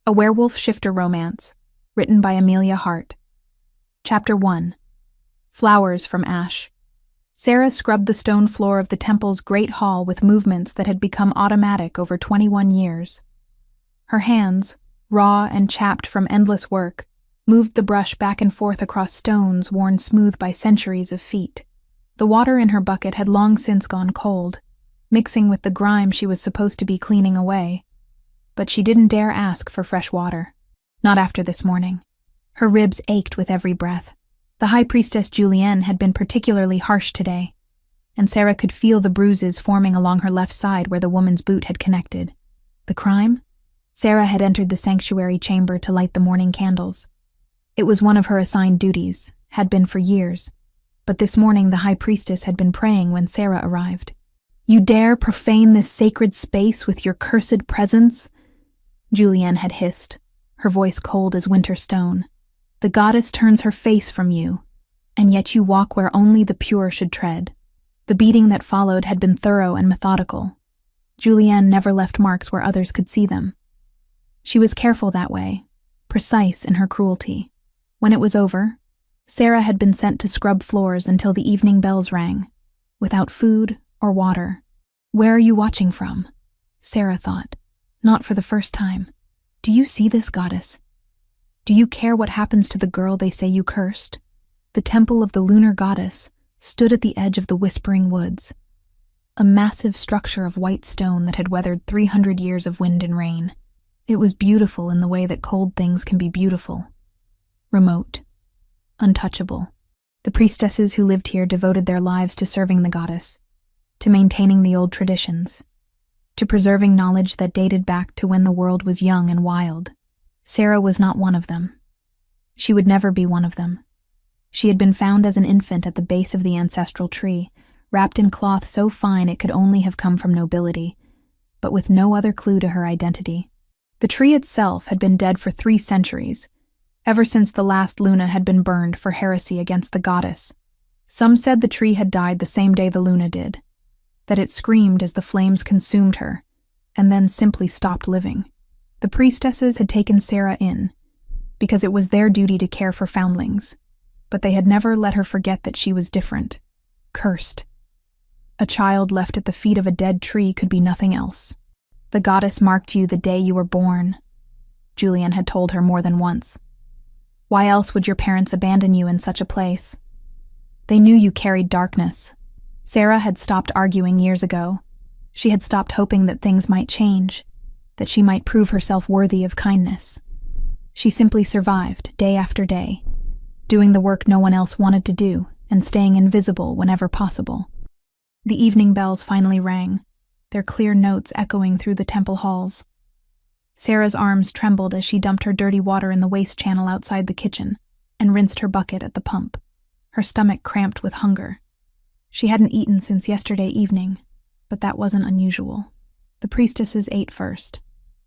A Werewolf Shifter Romance, written by Amelia Hart. Chapter 1. Flowers from Ash. Sarah scrubbed the stone floor of the temple's great hall with movements that had become automatic over 21 years. Her hands, raw and chapped from endless work, moved the brush back and forth across stones worn smooth by centuries of feet. The water in her bucket had long since gone cold, mixing with the grime she was supposed to be cleaning away. But she didn't dare ask for fresh water. Not after this morning. Her ribs ached with every breath. The High Priestess Julienne had been particularly harsh today, and Sarah could feel the bruises forming along her left side where the woman's boot had connected. The crime? Sarah had entered the sanctuary chamber to light the morning candles. It was one of her assigned duties, had been for years, but this morning the High Priestess had been praying when Sarah arrived. "You dare profane this sacred space with your cursed presence?" Julienne had hissed, her voice cold as winter stone. "The goddess turns her face from you, and yet you walk where only the pure should tread." The beating that followed had been thorough and methodical. Julienne never left marks where others could see them. She was careful that way, precise in her cruelty. When it was over, Sarah had been sent to scrub floors until the evening bells rang, without food or water. "Where are you watching from?" Sarah thought. Not for the first time. "Do you see this, goddess? Do you care what happens to the girl they say you cursed?" The temple of the lunar goddess stood at the edge of the whispering woods, a massive structure of white stone that had weathered 300 years of wind and rain. It was beautiful in the way that cold things can be beautiful. Remote. Untouchable. The priestesses who lived here devoted their lives to serving the goddess, to maintaining the old traditions, to preserving knowledge that dated back to when the world was young and wild. Sarah was not one of them. She would never be one of them. She had been found as an infant at the base of the ancestral tree, wrapped in cloth so fine it could only have come from nobility, but with no other clue to her identity. The tree itself had been dead for 3 centuries, ever since the last Luna had been burned for heresy against the goddess. Some said the tree had died the same day the Luna did, that it screamed as the flames consumed her, and then simply stopped living. The priestesses had taken Sarah in, because it was their duty to care for foundlings, but they had never let her forget that she was different, cursed. A child left at the feet of a dead tree could be nothing else. "The goddess marked you the day you were born," Julienne had told her more than once. "Why else would your parents abandon you in such a place? They knew you carried darkness." Sarah had stopped arguing years ago. She had stopped hoping that things might change, that she might prove herself worthy of kindness. She simply survived, day after day, doing the work no one else wanted to do and staying invisible whenever possible. The evening bells finally rang, their clear notes echoing through the temple halls. Sarah's arms trembled as she dumped her dirty water in the waste channel outside the kitchen and rinsed her bucket at the pump, her stomach cramped with hunger. She hadn't eaten since yesterday evening, but that wasn't unusual. The priestesses ate first,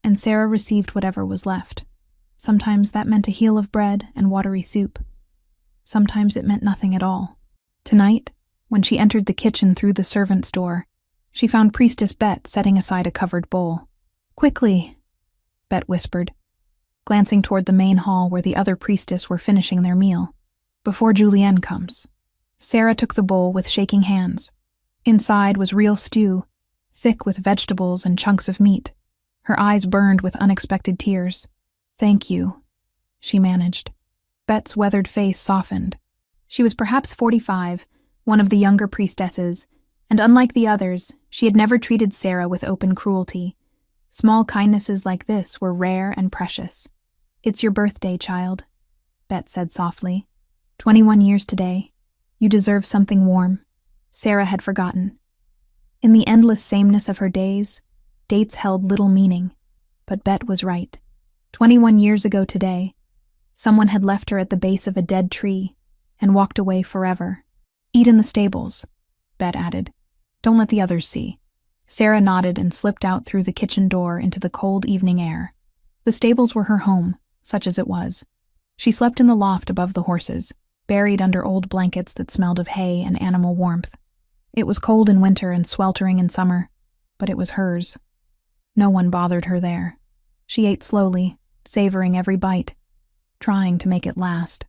and Sarah received whatever was left. Sometimes that meant a heel of bread and watery soup. Sometimes it meant nothing at all. Tonight, when she entered the kitchen through the servant's door, she found Priestess Bet setting aside a covered bowl. "Quickly," Bet whispered, glancing toward the main hall where the other priestess were finishing their meal. "Before Julienne comes." Sarah took the bowl with shaking hands. Inside was real stew, thick with vegetables and chunks of meat. Her eyes burned with unexpected tears. "Thank you," she managed. Bet's weathered face softened. She was perhaps 45, one of the younger priestesses, and unlike the others, she had never treated Sarah with open cruelty. Small kindnesses like this were rare and precious. "It's your birthday, child," Bet said softly. 21 years today. You deserve something warm." Sarah had forgotten. In the endless sameness of her days, dates held little meaning, but Bet was right. 21 years ago today, someone had left her at the base of a dead tree and walked away forever. "Eat in the stables," Bet added. "Don't let the others see." Sarah nodded and slipped out through the kitchen door into the cold evening air. The stables were her home, such as it was. She slept in the loft above the horses, buried under old blankets that smelled of hay and animal warmth. It was cold in winter and sweltering in summer, but it was hers. No one bothered her there. She ate slowly, savoring every bite, trying to make it last.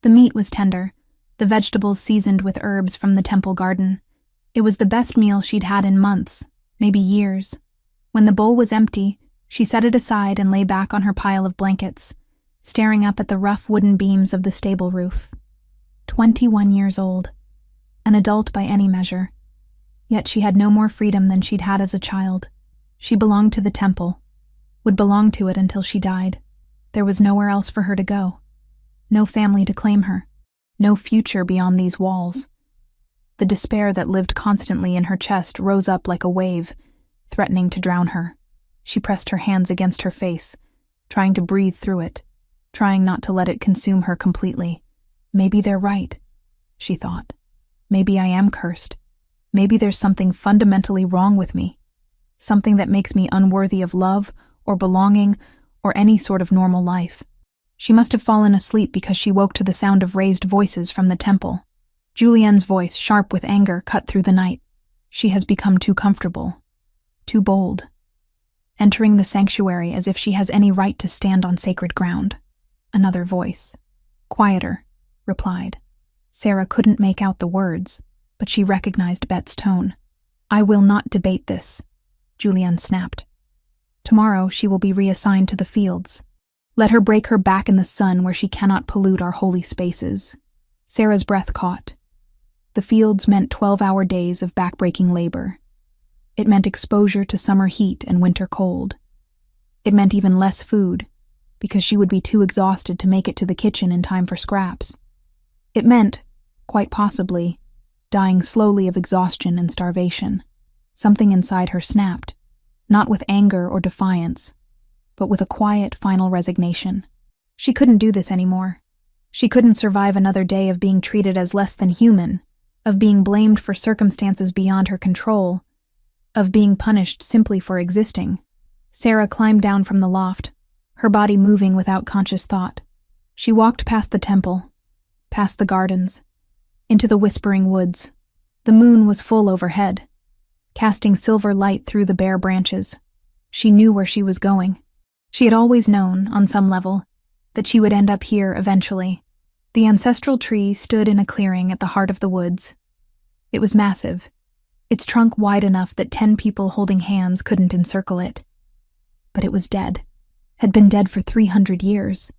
The meat was tender, the vegetables seasoned with herbs from the temple garden. It was the best meal she'd had in months, maybe years. When the bowl was empty, she set it aside and lay back on her pile of blankets, staring up at the rough wooden beams of the stable roof. 21 years old, an adult by any measure. Yet she had no more freedom than she'd had as a child. She belonged to the temple, would belong to it until she died. There was nowhere else for her to go. No family to claim her. No future beyond these walls. The despair that lived constantly in her chest rose up like a wave, threatening to drown her. She pressed her hands against her face, trying to breathe through it, trying not to let it consume her completely. Maybe they're right, she thought. Maybe I am cursed. Maybe there's something fundamentally wrong with me. Something that makes me unworthy of love or belonging or any sort of normal life. She must have fallen asleep because she woke to the sound of raised voices from the temple. Julienne's voice, sharp with anger, cut through the night. She has become too comfortable, too bold, entering the sanctuary as if she has any right to stand on sacred ground. Another voice, quieter, replied. Sarah couldn't make out the words, but she recognized Bet's tone. I will not debate this, Julienne snapped. Tomorrow she will be reassigned to the fields. Let her break her back in the sun where she cannot pollute our holy spaces. Sarah's breath caught. The fields meant 12-hour days of backbreaking labor. It meant exposure to summer heat and winter cold. It meant even less food, because she would be too exhausted to make it to the kitchen in time for scraps. It meant, quite possibly, dying slowly of exhaustion and starvation. Something inside her snapped, not with anger or defiance, but with a quiet, final resignation. She couldn't do this anymore. She couldn't survive another day of being treated as less than human, of being blamed for circumstances beyond her control, of being punished simply for existing. Sarah climbed down from the loft, her body moving without conscious thought. She walked past the temple, past the gardens, into the whispering woods. The moon was full overhead, casting silver light through the bare branches. She knew where she was going. She had always known, on some level, that she would end up here eventually. The ancestral tree stood in a clearing at the heart of the woods. It was massive, its trunk wide enough that 10 people holding hands couldn't encircle it. But it was dead, had been dead for 300 years.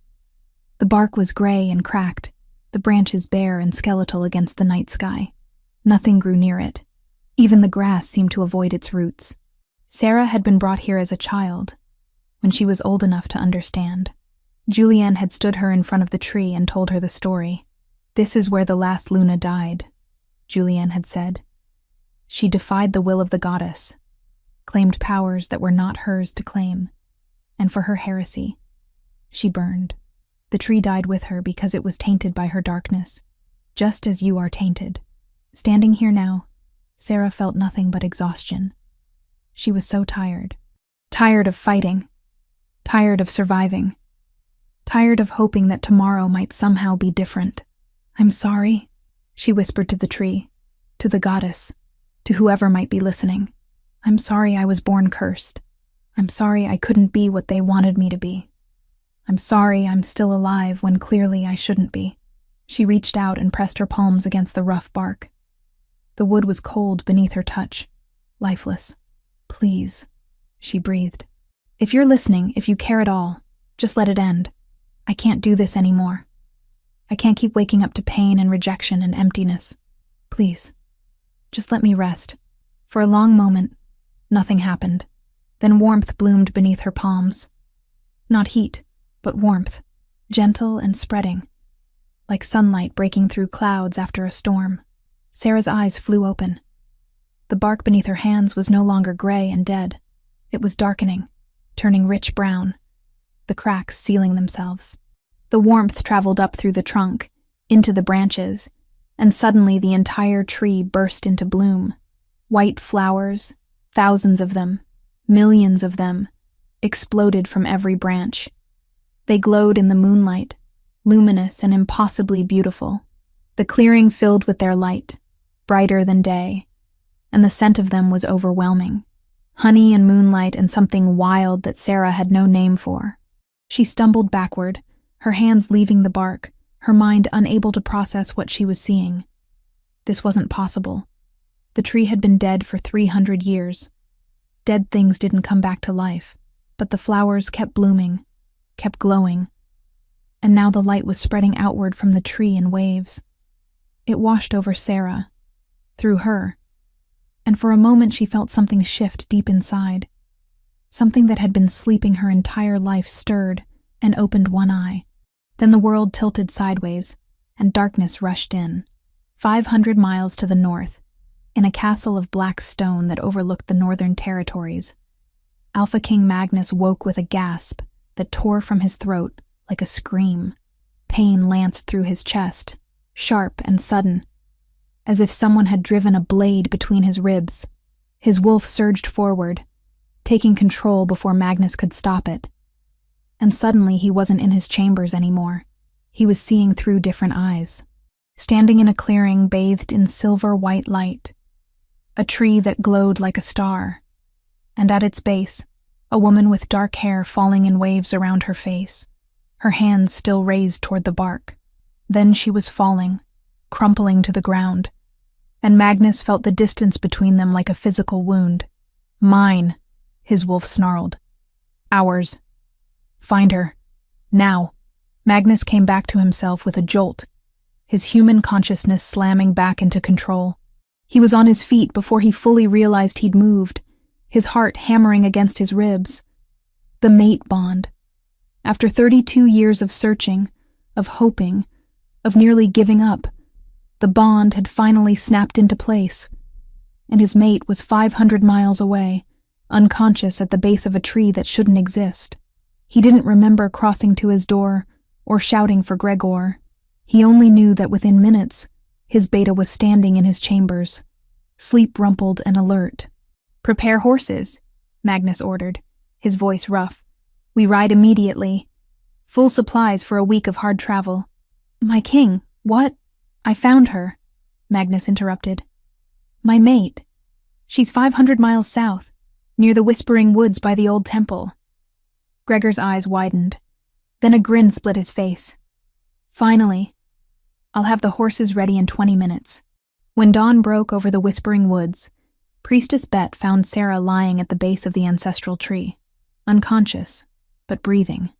The bark was gray and cracked, the branches bare and skeletal against the night sky. Nothing grew near it. Even the grass seemed to avoid its roots. Sarah had been brought here as a child, when she was old enough to understand. Julienne had stood her in front of the tree and told her the story. This is where the last Luna died, Julienne had said. She defied the will of the goddess, claimed powers that were not hers to claim, and for her heresy, she burned. The tree died with her because it was tainted by her darkness, just as you are tainted. Standing here now, Sarah felt nothing but exhaustion. She was so tired. Tired of fighting. Tired of surviving. Tired of hoping that tomorrow might somehow be different. I'm sorry, she whispered to the tree, to the goddess, to whoever might be listening. I'm sorry I was born cursed. I'm sorry I couldn't be what they wanted me to be. I'm sorry I'm still alive when clearly I shouldn't be. She reached out and pressed her palms against the rough bark. The wood was cold beneath her touch, lifeless. Please, she breathed. If you're listening, if you care at all, just let it end. I can't do this anymore. I can't keep waking up to pain and rejection and emptiness. Please, just let me rest. For a long moment, nothing happened. Then warmth bloomed beneath her palms. Not heat, but warmth, gentle and spreading, like sunlight breaking through clouds after a storm. Sarah's eyes flew open. The bark beneath her hands was no longer gray and dead. It was darkening, turning rich brown, the cracks sealing themselves. The warmth traveled up through the trunk, into the branches, and suddenly the entire tree burst into bloom. White flowers, thousands of them, millions of them, exploded from every branch. They glowed in the moonlight, luminous and impossibly beautiful. The clearing filled with their light, brighter than day, and the scent of them was overwhelming. Honey and moonlight and something wild that Sarah had no name for. She stumbled backward, her hands leaving the bark, her mind unable to process what she was seeing. This wasn't possible. The tree had been dead for 300 years. Dead things didn't come back to life, but the flowers kept blooming, kept glowing, and now the light was spreading outward from the tree in waves. It washed over Sarah, through her, and for a moment she felt something shift deep inside. Something that had been sleeping her entire life stirred and opened one eye. Then the world tilted sideways, and darkness rushed in. 500 miles to the north, in a castle of black stone that overlooked the northern territories, Alpha King Magnus woke with a gasp that tore from his throat like a scream. Pain lanced through his chest, sharp and sudden, as if someone had driven a blade between his ribs. His wolf surged forward, taking control before Magnus could stop it. And suddenly he wasn't in his chambers anymore. He was seeing through different eyes. Standing in a clearing bathed in silver-white light, a tree that glowed like a star, and at its base, a woman with dark hair falling in waves around her face, her hands still raised toward the bark. Then she was falling, crumpling to the ground, and Magnus felt the distance between them like a physical wound. "Mine," his wolf snarled. "Ours. Find her. Now." Magnus came back to himself with a jolt, his human consciousness slamming back into control. He was on his feet before he fully realized he'd moved, his heart hammering against his ribs. The mate bond. After 32 years of searching, of hoping, of nearly giving up, the bond had finally snapped into place, and his mate was 500 miles away, unconscious at the base of a tree that shouldn't exist. He didn't remember crossing to his door or shouting for Gregor. He only knew that within minutes, his beta was standing in his chambers, sleep-rumpled and alert. "Prepare horses," Magnus ordered, his voice rough. "We ride immediately. Full supplies for a week of hard travel." "My king, what?" "I found her," Magnus interrupted. "My mate. She's 500 miles south, near the Whispering Woods by the old temple." Gregor's eyes widened. Then a grin split his face. "Finally. I'll have the horses ready in 20 minutes. When dawn broke over the Whispering Woods, Priestess Bet found Sarah lying at the base of the ancestral tree, unconscious, but breathing,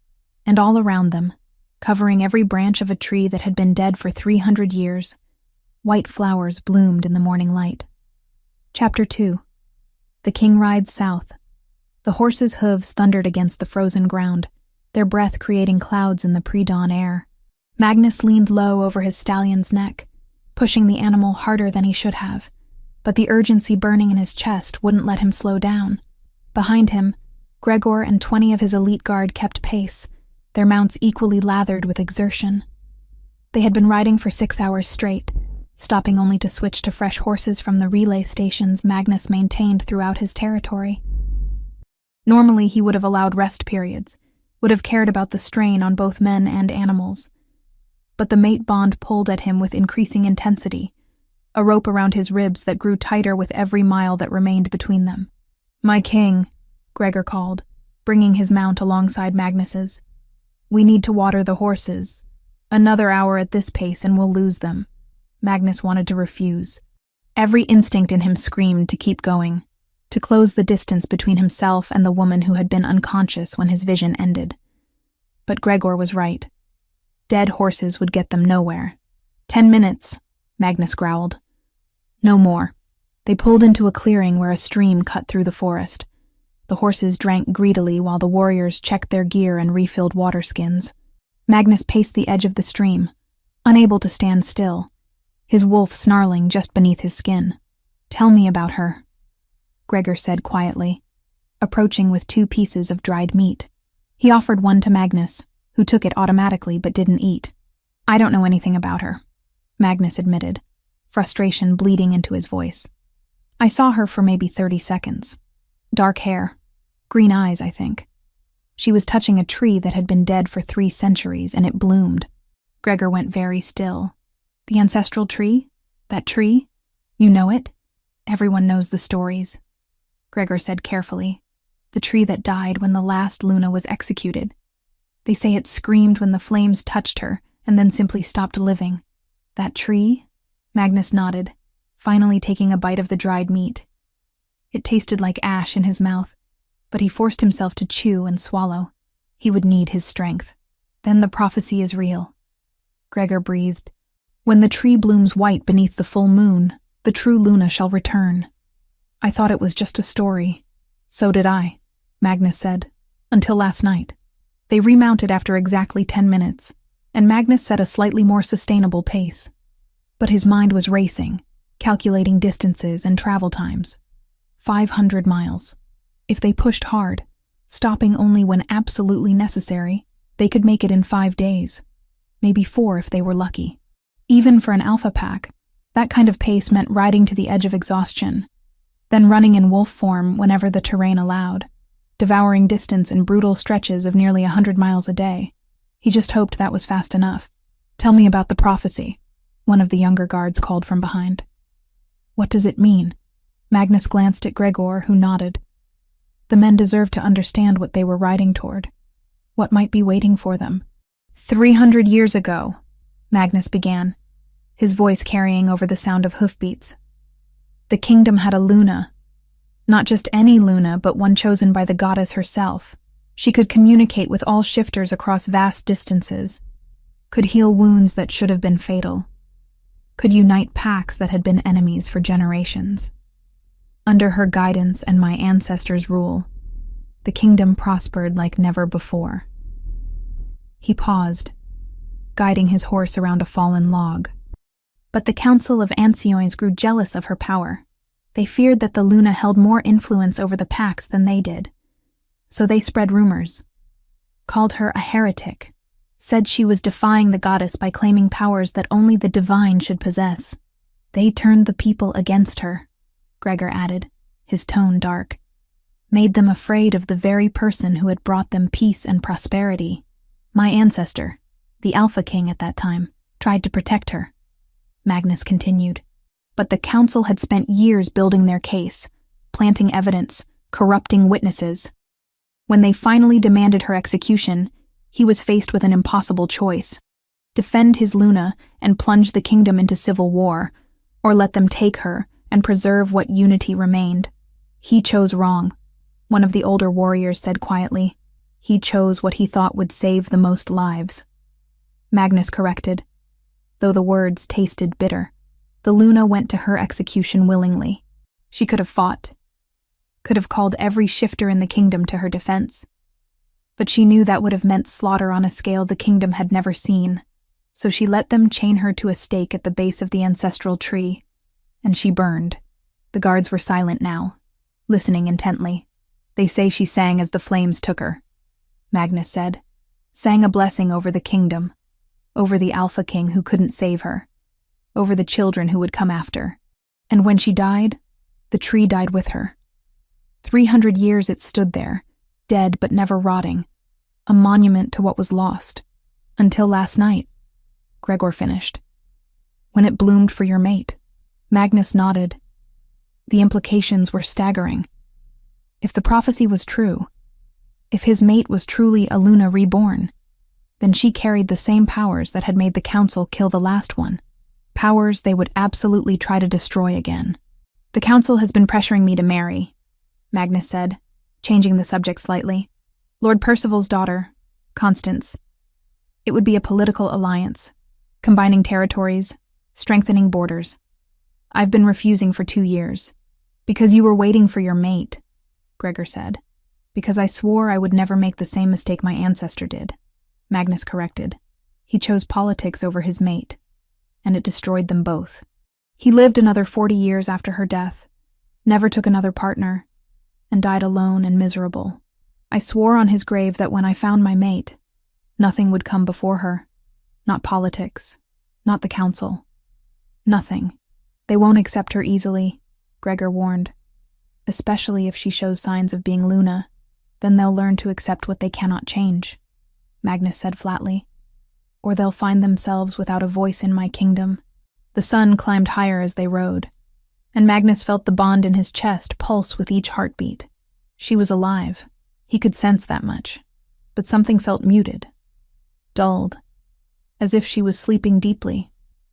and all around them, covering every branch of a tree that had been dead for 300 years, white flowers bloomed in the morning light. Chapter 2. The king rides south. The horses' hooves thundered against the frozen ground, their breath creating clouds in the pre-dawn air. Magnus leaned low over his stallion's neck, pushing the animal harder than he should have, but the urgency burning in his chest wouldn't let him slow down. Behind him, Gregor and 20 of his elite guard kept pace, their mounts equally lathered with exertion. They had been riding for 6 hours straight, stopping only to switch to fresh horses from the relay stations Magnus maintained throughout his territory. Normally he would have allowed rest periods, would have cared about the strain on both men and animals. But the mate bond pulled at him with increasing intensity, a rope around his ribs that grew tighter with every mile that remained between them. "My king," Gregor called, bringing his mount alongside Magnus's. "We need to water the horses. Another hour at this pace and we'll lose them." Magnus wanted to refuse. Every instinct in him screamed to keep going, to close the distance between himself and the woman who had been unconscious when his vision ended. But Gregor was right. Dead horses would get them nowhere. 10 minutes, Magnus growled. No more. They pulled into a clearing where a stream cut through the forest. The horses drank greedily while the warriors checked their gear and refilled water skins. Magnus paced the edge of the stream, unable to stand still, his wolf snarling just beneath his skin. "Tell me about her," Gregor said quietly, approaching with 2 pieces of dried meat. He offered one to Magnus, who took it automatically but didn't eat. "I don't know anything about her," Magnus admitted, frustration bleeding into his voice. "I saw her for maybe 30 seconds. Dark hair, green eyes, I think. She was touching a tree that had been dead for 3 centuries, and it bloomed." Gregor went very still. "The ancestral tree? That tree? You know it? Everyone knows the stories," Gregor said carefully. "The tree that died when the last Luna was executed. They say it screamed when the flames touched her and then simply stopped living. That tree? Magnus nodded, finally taking a bite of the dried meat. It tasted like ash in his mouth, but he forced himself to chew and swallow. He would need his strength. Then the prophecy is real. Gregor breathed. When the tree blooms white beneath the full moon, the true Luna shall return. I thought it was just a story. So did I, Magnus said, until last night. They remounted after exactly 10 minutes, and Magnus set a slightly more sustainable pace. But his mind was racing, calculating distances and travel times. 500 miles. If they pushed hard, stopping only when absolutely necessary, they could make it in 5 days. Maybe 4 if they were lucky. Even for an alpha pack, that kind of pace meant riding to the edge of exhaustion, then running in wolf form whenever the terrain allowed, devouring distance in brutal stretches of nearly 100 miles a day. He just hoped that was fast enough. Tell me about the prophecy, one of the younger guards called from behind. What does it mean? Magnus glanced at Gregor, who nodded. The men deserved to understand what they were riding toward, what might be waiting for them. 300 years ago, Magnus began, his voice carrying over the sound of hoofbeats. The kingdom had a Luna. Not just any Luna, but one chosen by the goddess herself. She could communicate with all shifters across vast distances, could heal wounds that should have been fatal, could unite packs that had been enemies for generations. Under her guidance and my ancestors' rule, the kingdom prospered like never before. He paused, guiding his horse around a fallen log. But the Council of Ancients grew jealous of her power. They feared that the Luna held more influence over the packs than they did. So they spread rumors, called her a heretic, said she was defying the goddess by claiming powers that only the divine should possess. They turned the people against her, Gregor added, his tone dark. Made them afraid of the very person who had brought them peace and prosperity. My ancestor, the Alpha King at that time, tried to protect her. Magnus continued. But the council had spent years building their case, planting evidence, corrupting witnesses. When they finally demanded her execution, he was faced with an impossible choice: defend his Luna and plunge the kingdom into civil war, or let them take her and preserve what unity remained. He chose wrong, one of the older warriors said quietly. He chose what he thought would save the most lives. Magnus corrected, though the words tasted bitter. The Luna went to her execution willingly. She could have fought, could have called every shifter in the kingdom to her defense. But she knew that would have meant slaughter on a scale the kingdom had never seen, so she let them chain her to a stake at the base of the ancestral tree, and she burned. The guards were silent now, listening intently. They say she sang as the flames took her, Magnus said, sang a blessing over the kingdom, over the Alpha King who couldn't save her, over the children who would come after. And when she died, the tree died with her. 300 years it stood there, dead but never rotting, a monument to what was lost. Until last night, Gregor finished. When it bloomed for your mate. Magnus nodded. The implications were staggering. If the prophecy was true, if his mate was truly a Luna reborn, then she carried the same powers that had made the council kill the last one. Powers they would absolutely try to destroy again. The council has been pressuring me to marry, Magnus said, changing the subject slightly. Lord Percival's daughter, Constance. It would be a political alliance, combining territories, strengthening borders. I've been refusing for 2 years. Because you were waiting for your mate, Gregor said. Because I swore I would never make the same mistake my ancestor did, Magnus corrected. He chose politics over his mate, and it destroyed them both. He lived another 40 years after her death, never took another partner, and died alone and miserable. I swore on his grave that when I found my mate, nothing would come before her. Not politics, not the council. Nothing. They won't accept her easily, Gregor warned. Especially if she shows signs of being Luna, then they'll learn to accept what they cannot change, Magnus said flatly. Or they'll find themselves without a voice in my kingdom. The sun climbed higher as they rode, and Magnus felt the bond in his chest pulse with each heartbeat. She was alive. He could sense that much. But something felt muted, dulled, as if she was sleeping deeply,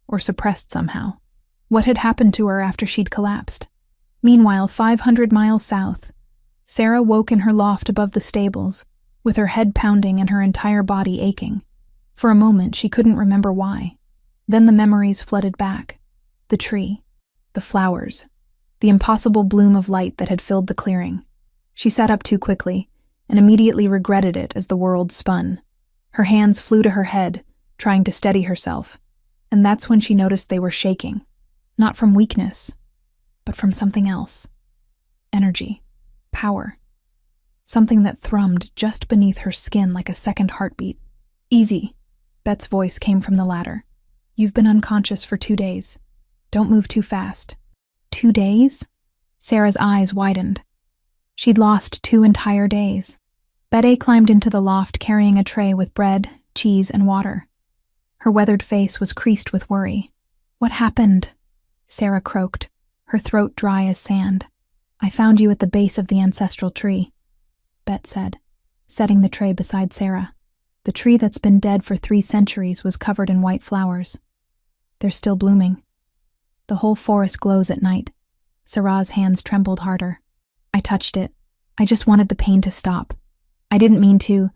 or suppressed somehow. What had happened to her after she'd collapsed? Meanwhile, 500 miles south, Sarah woke in her loft above the stables, with her head pounding and her entire body aching. For a moment, she couldn't remember why. Then the memories flooded back. The tree, the flowers, the impossible bloom of light that had filled the clearing. She sat up too quickly, and immediately regretted it as the world spun. Her hands flew to her head, trying to steady herself, and that's when she noticed they were shaking. Not from weakness, but from something else. Energy. Power. Something that thrummed just beneath her skin like a second heartbeat. "Easy," Bet's voice came from the ladder. "You've been unconscious for 2 days. Don't move too fast." 2 days? Sarah's eyes widened. She'd lost 2 entire days. Betty climbed into the loft carrying a tray with bread, cheese, and water. Her weathered face was creased with worry. "What happened?" Sarah croaked, her throat dry as sand. "I found you at the base of the ancestral tree," Bet said, setting the tray beside Sarah. The tree that's been dead for 3 centuries was covered in white flowers. They're still blooming. The whole forest glows at night. Sarah's hands trembled harder. "I touched it. I just wanted the pain to stop. I didn't mean to—"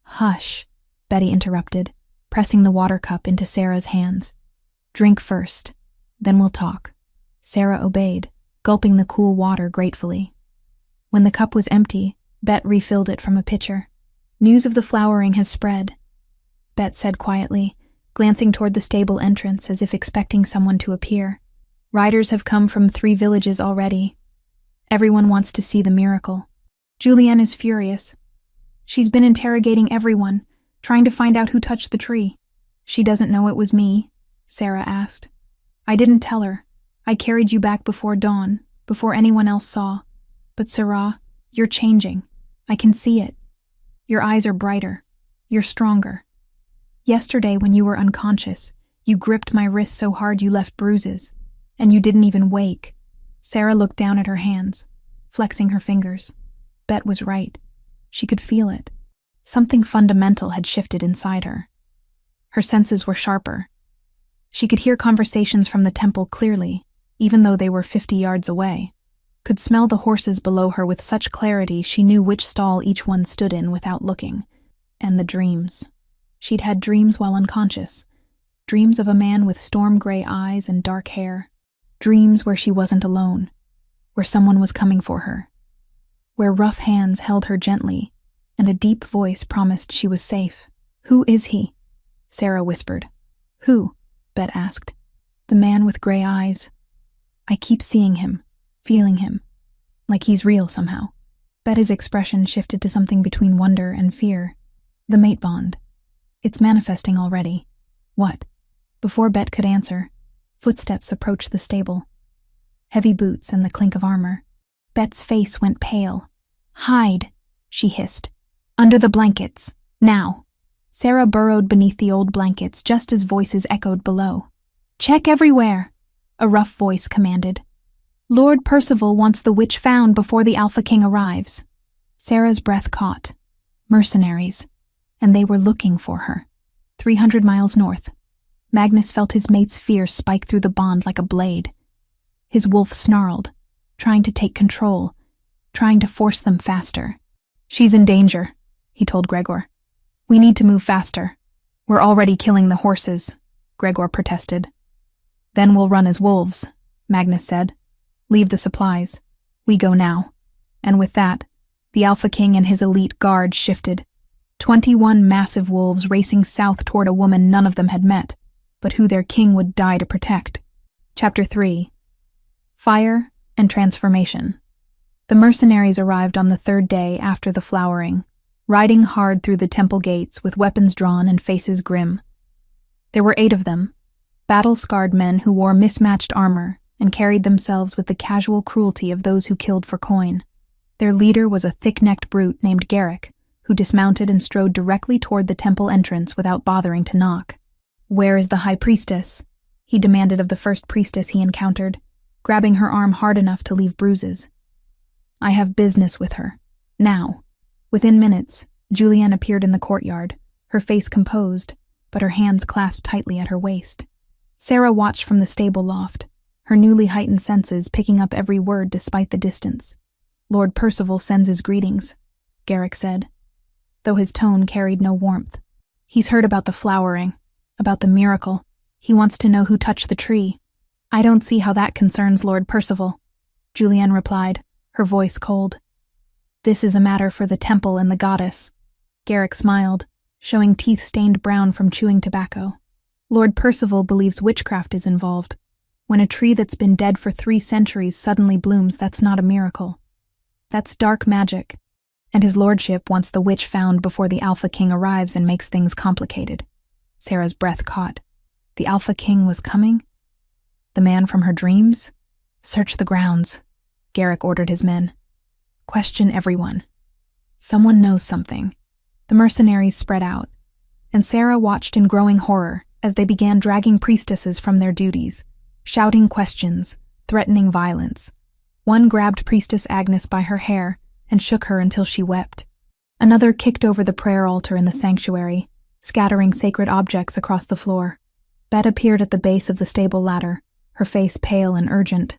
"Hush," Betty interrupted, pressing the water cup into Sarah's hands. "Drink first. Then we'll talk." Sarah obeyed, gulping the cool water gratefully. When the cup was empty, Bet refilled it from a pitcher. "News of the flowering has spread," Bet said quietly, glancing toward the stable entrance as if expecting someone to appear. "Riders have come from 3 villages already. Everyone wants to see the miracle. Julienne is furious. She's been interrogating everyone, trying to find out who touched the tree." "She doesn't know it was me?" Sarah asked. "I didn't tell her. I carried you back before dawn, before anyone else saw. But Sarah, you're changing. I can see it. Your eyes are brighter. You're stronger. Yesterday, when you were unconscious, you gripped my wrist so hard you left bruises, and you didn't even wake." Sarah looked down at her hands, flexing her fingers. Bet was right. She could feel it. Something fundamental had shifted inside her. Her senses were sharper. She could hear conversations from the temple clearly, even though they were 50 yards away. Could smell the horses below her with such clarity she knew which stall each one stood in without looking. And the dreams. She'd had dreams while unconscious. Dreams of a man with storm-gray eyes and dark hair. Dreams where she wasn't alone, where someone was coming for her, where rough hands held her gently, and a deep voice promised she was safe. "Who is he?" Sarah whispered. "Who?" Bet asked. "The man with gray eyes. I keep seeing him, feeling him, like he's real somehow." Betty's expression shifted to something between wonder and fear. "The mate bond. It's manifesting already." "What?" Before Bet could answer, footsteps approached the stable. Heavy boots and the clink of armor. Bet's face went pale. "Hide," she hissed. "Under the blankets. Now." Sarah burrowed beneath the old blankets just as voices echoed below. "Check everywhere," a rough voice commanded. "Lord Percival wants the witch found before the Alpha King arrives." Sarah's breath caught. Mercenaries. And they were looking for her. 300 miles north. Magnus felt his mate's fear spike through the bond like a blade. His wolf snarled, trying to take control, trying to force them faster. "She's in danger," he told Gregor. "We need to move faster. We're already killing the horses," Gregor protested. "Then we'll run as wolves," Magnus said. "Leave the supplies. We go now." And with that, the Alpha King and his elite guard shifted. 21 massive wolves racing south toward a woman none of them had met, but who their king would die to protect. Chapter 3. Fire and Transformation. The mercenaries arrived on the 3rd day after the flowering, riding hard through the temple gates with weapons drawn and faces grim. There were 8 of them, battle-scarred men who wore mismatched armor and carried themselves with the casual cruelty of those who killed for coin. Their leader was a thick-necked brute named Garrick, who dismounted and strode directly toward the temple entrance without bothering to knock. "Where is the high priestess?" he demanded of the first priestess he encountered, grabbing her arm hard enough to leave bruises. "I have business with her. Now." Within minutes, Julienne appeared in the courtyard, her face composed, but her hands clasped tightly at her waist. Sarah watched from the stable loft, her newly heightened senses picking up every word despite the distance. "Lord Percival sends his greetings," Garrick said, though his tone carried no warmth. "He's heard about the flowering, about the miracle. He wants to know who touched the tree." "I don't see how that concerns Lord Percival," Julienne replied, her voice cold. "This is a matter for the temple and the goddess." Garrick smiled, showing teeth stained brown from chewing tobacco. "Lord Percival believes witchcraft is involved. When a tree that's been dead for 3 centuries suddenly blooms, that's not a miracle. That's dark magic, and his lordship wants the witch found before the Alpha King arrives and makes things complicated." Sarah's breath caught. The Alpha King was coming? The man from her dreams? "Search the grounds," Garrick ordered his men. "Question everyone. Someone knows something." The mercenaries spread out, and Sarah watched in growing horror as they began dragging priestesses from their duties, shouting questions, threatening violence. One grabbed Priestess Agnes by her hair and shook her until she wept. Another kicked over the prayer altar in the sanctuary, scattering sacred objects across the floor. Bet appeared at the base of the stable ladder, her face pale and urgent.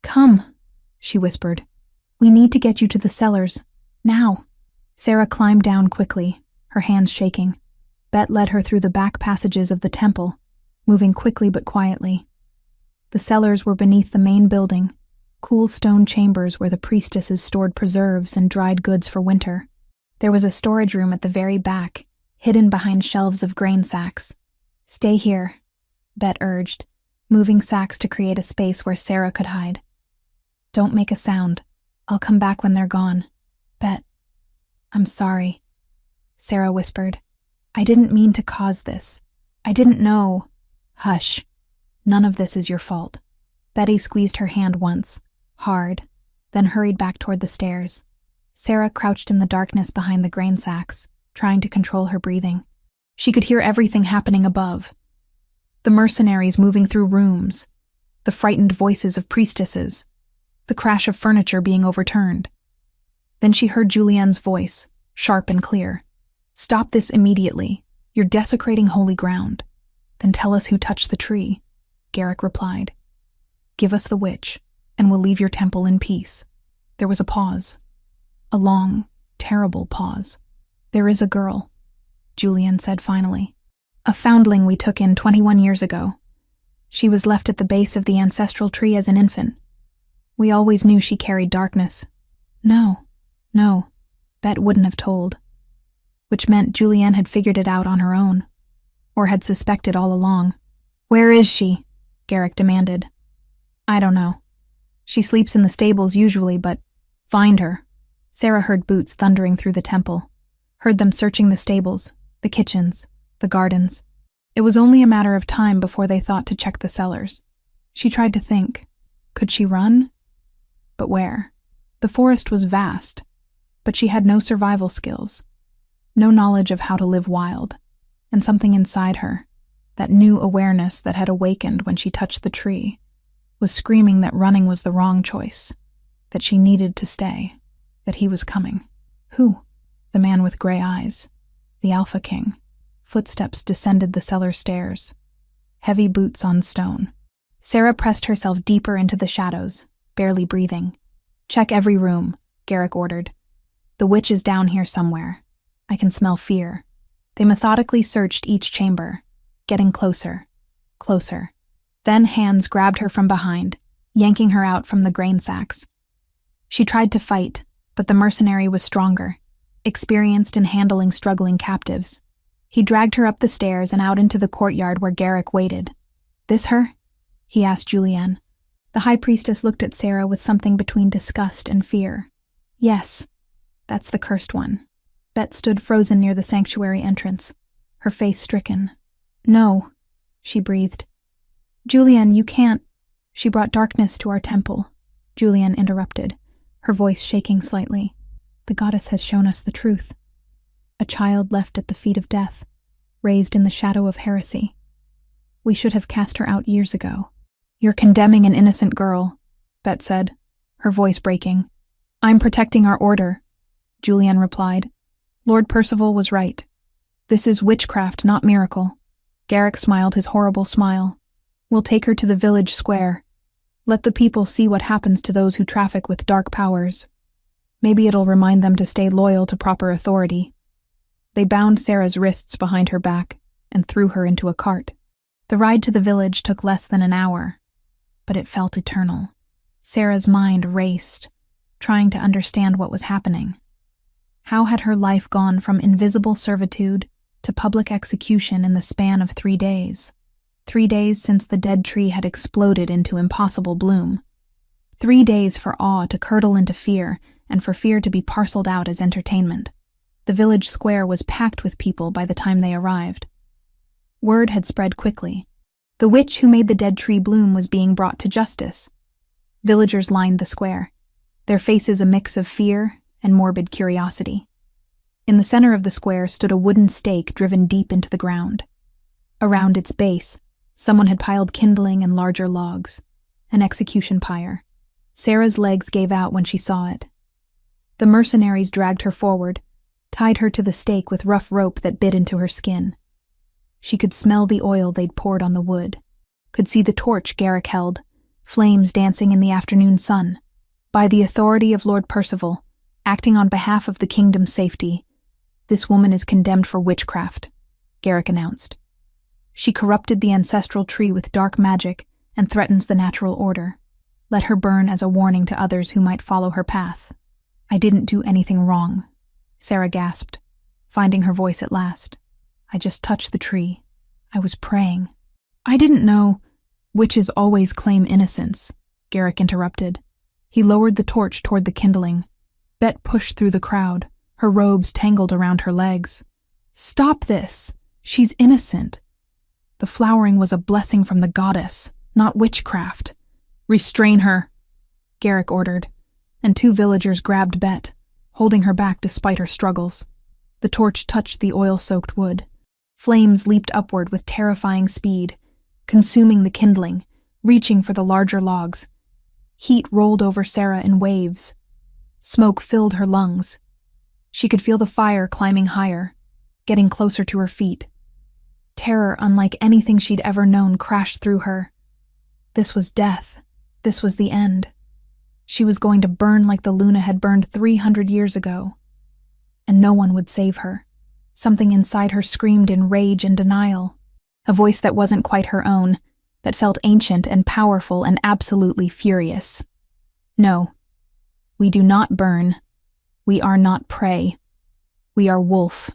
"Come," she whispered. "We need to get you to the cellars. Now." Sarah climbed down quickly, her hands shaking. Bet led her through the back passages of the temple, moving quickly but quietly. The cellars were beneath the main building, cool stone chambers where the priestesses stored preserves and dried goods for winter. There was a storage room at the very back, hidden behind shelves of grain sacks. "Stay here," Bet urged, moving sacks to create a space where Sarah could hide. "Don't make a sound. I'll come back when they're gone." "Bet, I'm sorry," Sarah whispered. "I didn't mean to cause this. I didn't know." "Hush. None of this is your fault." Betty squeezed her hand once, hard, then hurried back toward the stairs. Sarah crouched in the darkness behind the grain sacks, trying to control her breathing. She could hear everything happening above. The mercenaries moving through rooms, the frightened voices of priestesses, the crash of furniture being overturned. Then she heard Julienne's voice, sharp and clear. "Stop this immediately. You're desecrating holy ground." "Then tell us who touched the tree," Garrick replied. "Give us the witch, and we'll leave your temple in peace." There was a pause. A long, terrible pause. "There is a girl," Julienne said finally. "A foundling we took in 21 years ago. She was left at the base of the ancestral tree as an infant. We always knew she carried darkness." No, Bet wouldn't have told. Which meant Julienne had figured it out on her own, or had suspected all along. "Where is she?" Garrick demanded. "I don't know. She sleeps in the stables usually, but find her." Sarah heard boots thundering through the temple, heard them searching the stables, the kitchens, the gardens. It was only a matter of time before they thought to check the cellars. She tried to think. Could she run? But where? The forest was vast, but she had no survival skills, no knowledge of how to live wild, and something inside her, that new awareness that had awakened when she touched the tree, was screaming that running was the wrong choice, that she needed to stay, that he was coming. Who? The man with gray eyes. The Alpha King. Footsteps descended the cellar stairs. Heavy boots on stone. Sarah pressed herself deeper into the shadows, barely breathing. "Check every room," Garrick ordered. "The witch is down here somewhere. I can smell fear." They methodically searched each chamber, getting closer, closer. Then hands grabbed her from behind, yanking her out from the grain sacks. She tried to fight, but the mercenary was stronger, experienced in handling struggling captives. He dragged her up the stairs and out into the courtyard where Garrick waited. "This her?" he asked Julienne. The high priestess looked at Sarah with something between disgust and fear. "Yes, that's the cursed one." Bet stood frozen near the sanctuary entrance, her face stricken. "No," she breathed. "Julienne, you can't." "She brought darkness to our temple," Julienne interrupted, her voice shaking slightly. "The goddess has shown us the truth. A child left at the feet of death, raised in the shadow of heresy. We should have cast her out years ago." "You're condemning an innocent girl," Bet said, her voice breaking. "I'm protecting our order," Julienne replied. "Lord Percival was right. This is witchcraft, not miracle. Garrick smiled his horrible smile. We'll take her to the village square. Let the people see what happens to those who traffic with dark powers. Maybe it'll remind them to stay loyal to proper authority. They bound Sarah's wrists behind her back and threw her into a cart. The ride to the village took less than an hour, but it felt eternal. Sarah's mind raced, trying to understand what was happening. How had her life gone from invisible servitude to public execution in the span of 3 days? 3 days since the dead tree had exploded into impossible bloom. 3 days for awe to curdle into fear, and for fear to be parceled out as entertainment. The village square was packed with people by the time they arrived. Word had spread quickly. The witch who made the dead tree bloom was being brought to justice. Villagers lined the square, their faces a mix of fear and morbid curiosity. In the center of the square stood a wooden stake driven deep into the ground. Around its base, someone had piled kindling and larger logs, an execution pyre. Sarah's legs gave out when she saw it. The mercenaries dragged her forward, tied her to the stake with rough rope that bit into her skin. She could smell the oil they'd poured on the wood, could see the torch Garrick held, flames dancing in the afternoon sun. By the authority of Lord Percival, acting on behalf of the kingdom's safety, this woman is condemned for witchcraft, Garrick announced. She corrupted the ancestral tree with dark magic and threatens the natural order. Let her burn as a warning to others who might follow her path. I didn't do anything wrong, Sarah gasped, finding her voice at last. I just touched the tree. I was praying. I didn't know. Witches always claim innocence, Garrick interrupted. He lowered the torch toward the kindling. Bet pushed through the crowd, her robes tangled around her legs. Stop this! She's innocent. The flowering was a blessing from the goddess, not witchcraft. Restrain her, Garrick ordered, and 2 villagers grabbed Bet, holding her back despite her struggles. The torch touched the oil-soaked wood. Flames leaped upward with terrifying speed, consuming the kindling, reaching for the larger logs. Heat rolled over Sarah in waves. Smoke filled her lungs. She could feel the fire climbing higher, getting closer to her feet. Terror unlike anything she'd ever known crashed through her. This was death. This was the end. She was going to burn like the Luna had burned 300 years ago. And no one would save her. Something inside her screamed in rage and denial. A voice that wasn't quite her own, that felt ancient and powerful and absolutely furious. No. We do not burn. We are not prey. We are wolf.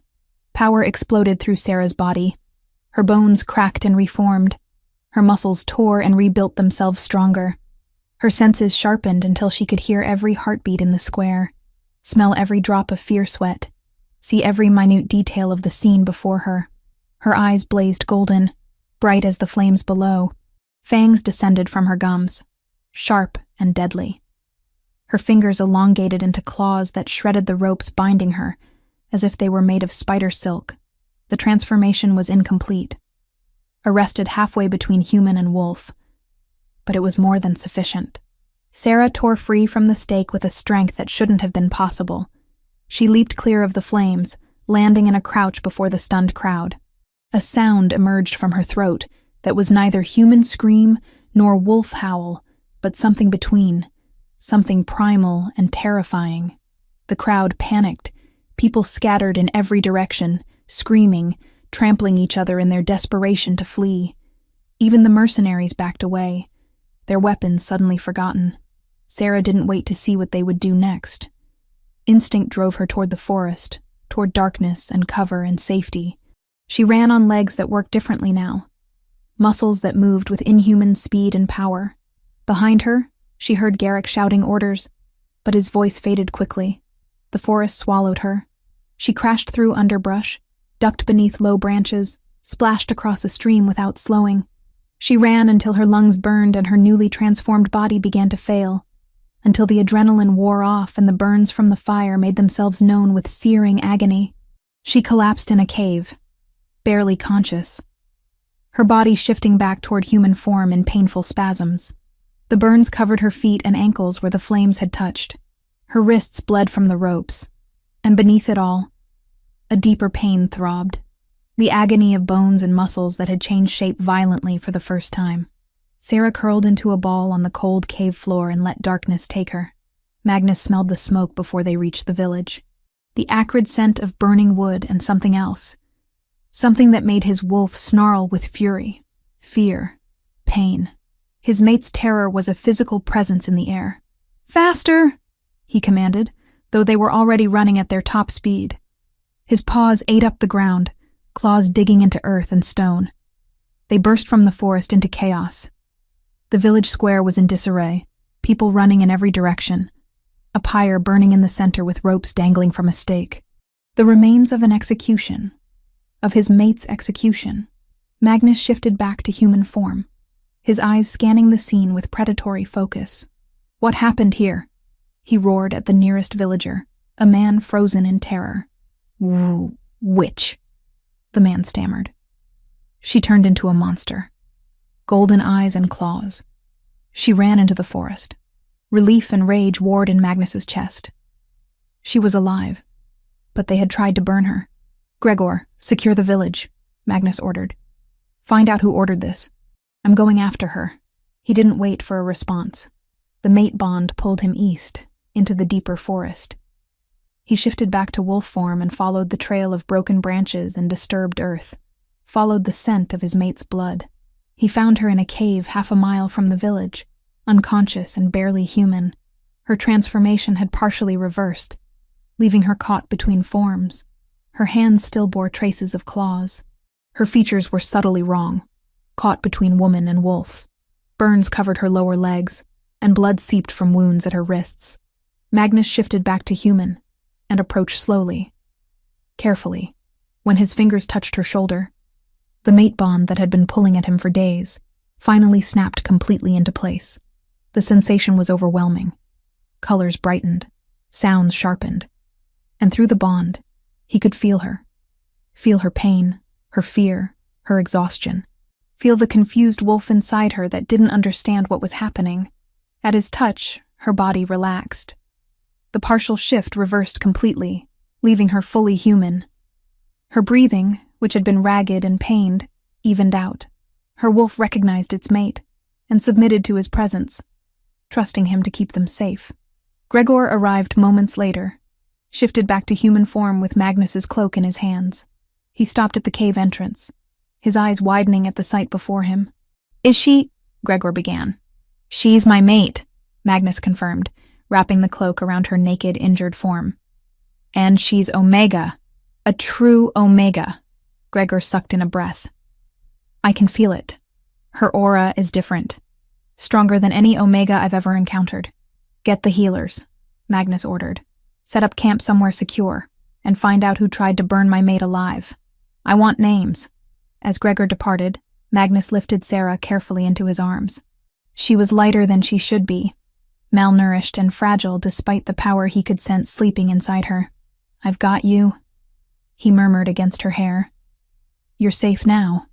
Power exploded through Sarah's body. Her bones cracked and reformed. Her muscles tore and rebuilt themselves stronger. Her senses sharpened until she could hear every heartbeat in the square, smell every drop of fear sweat, see every minute detail of the scene before her. Her eyes blazed golden, bright as the flames below. Fangs descended from her gums, sharp and deadly. Her fingers elongated into claws that shredded the ropes binding her, as if they were made of spider silk. The transformation was incomplete, arrested halfway between human and wolf. But it was more than sufficient. Sarah tore free from the stake with a strength that shouldn't have been possible. She leaped clear of the flames, landing in a crouch before the stunned crowd. A sound emerged from her throat that was neither human scream nor wolf howl, but something between, something primal and terrifying. The crowd panicked. People scattered in every direction, screaming, trampling each other in their desperation to flee. Even the mercenaries backed away, their weapons suddenly forgotten. Sarah didn't wait to see what they would do next. Instinct drove her toward the forest, toward darkness and cover and safety. She ran on legs that worked differently now, muscles that moved with inhuman speed and power. Behind her, she heard Garrick shouting orders, but his voice faded quickly. The forest swallowed her. She crashed through underbrush, ducked beneath low branches, splashed across a stream without slowing. She ran until her lungs burned and her newly transformed body began to fail, until the adrenaline wore off and the burns from the fire made themselves known with searing agony. She collapsed in a cave, barely conscious, her body shifting back toward human form in painful spasms. The burns covered her feet and ankles where the flames had touched. Her wrists bled from the ropes, and beneath it all, a deeper pain throbbed. the agony of bones and muscles that had changed shape violently for the first time. Sarah curled into a ball on the cold cave floor and let darkness take her. Magnus smelled the smoke before they reached the village. The acrid scent of burning wood and something else. Something that made his wolf snarl with fury, fear, pain. His mate's terror was a physical presence in the air. "Faster!" he commanded, though they were already running at their top speed. His paws ate up the ground, claws digging into earth and stone. They burst from the forest into chaos. The village square was in disarray, people running in every direction, a pyre burning in the center with ropes dangling from a stake. The remains of an execution, of his mate's execution. Magnus shifted back to human form, his eyes scanning the scene with predatory focus. "What happened here?" he roared at the nearest villager, a man frozen in terror. "Witch," the man stammered. She turned into a monster, golden eyes and claws. She ran into the forest. Relief and rage warred in Magnus's chest. She was alive, but they had tried to burn her. "Gregor, secure the village," Magnus ordered. "Find out who ordered this. I'm going after her." He didn't wait for a response. The mate bond pulled him east, into the deeper forest. He shifted back to wolf form and followed the trail of broken branches and disturbed earth, followed the scent of his mate's blood. He found her in a cave 1/2 mile from the village, unconscious and barely human. Her transformation had partially reversed, leaving her caught between forms. Her hands still bore traces of claws. Her features were subtly wrong, caught between woman and wolf. Burns covered her lower legs, and blood seeped from wounds at her wrists. Magnus shifted back to human and approached slowly, carefully. When his fingers touched her shoulder, the mate bond that had been pulling at him for days finally snapped completely into place. The sensation was overwhelming. Colors brightened, sounds sharpened, and through the bond, he could feel her pain, her fear, her exhaustion. Feel the confused wolf inside her that didn't understand what was happening. At his touch, her body relaxed. The partial shift reversed completely, leaving her fully human. Her breathing, which had been ragged and pained, evened out. Her wolf recognized its mate and submitted to his presence, trusting him to keep them safe. Gregor arrived moments later, shifted back to human form with Magnus's cloak in his hands. He stopped at the cave entrance, his eyes widening at the sight before him. "Is she?" Gregor began. "She's my mate," Magnus confirmed, wrapping the cloak around her naked, injured form. "And she's Omega, a true Omega." Gregor sucked in a breath. "I can feel it. Her aura is different, stronger than any Omega I've ever encountered. Get the healers," Magnus ordered. "Set up camp somewhere secure, and find out who tried to burn my mate alive. I want names." As Gregor departed, Magnus lifted Sarah carefully into his arms. She was lighter than she should be, malnourished and fragile despite the power he could sense sleeping inside her. "I've got you," he murmured against her hair. "You're safe now.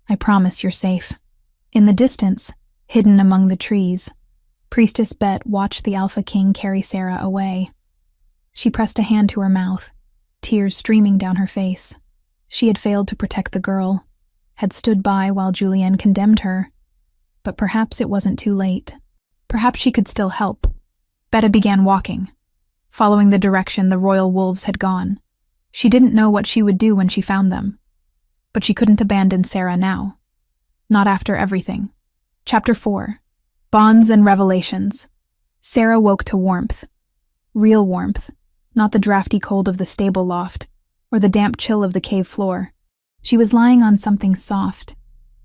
I promise you're safe." In the distance, hidden among the trees, Priestess Bet watched the Alpha King carry Sarah away. She pressed a hand to her mouth, tears streaming down her face. She had failed to protect the girl, had stood by while Julienne condemned her, but perhaps it wasn't too late. Perhaps she could still help. Betta began walking, following the direction the royal wolves had gone. She didn't know what she would do when she found them, but she couldn't abandon Sarah now. Not after everything. Chapter 4. Bonds and Revelations. Sarah woke to warmth. Real warmth, not the drafty cold of the stable loft, or the damp chill of the cave floor. She was lying on something soft,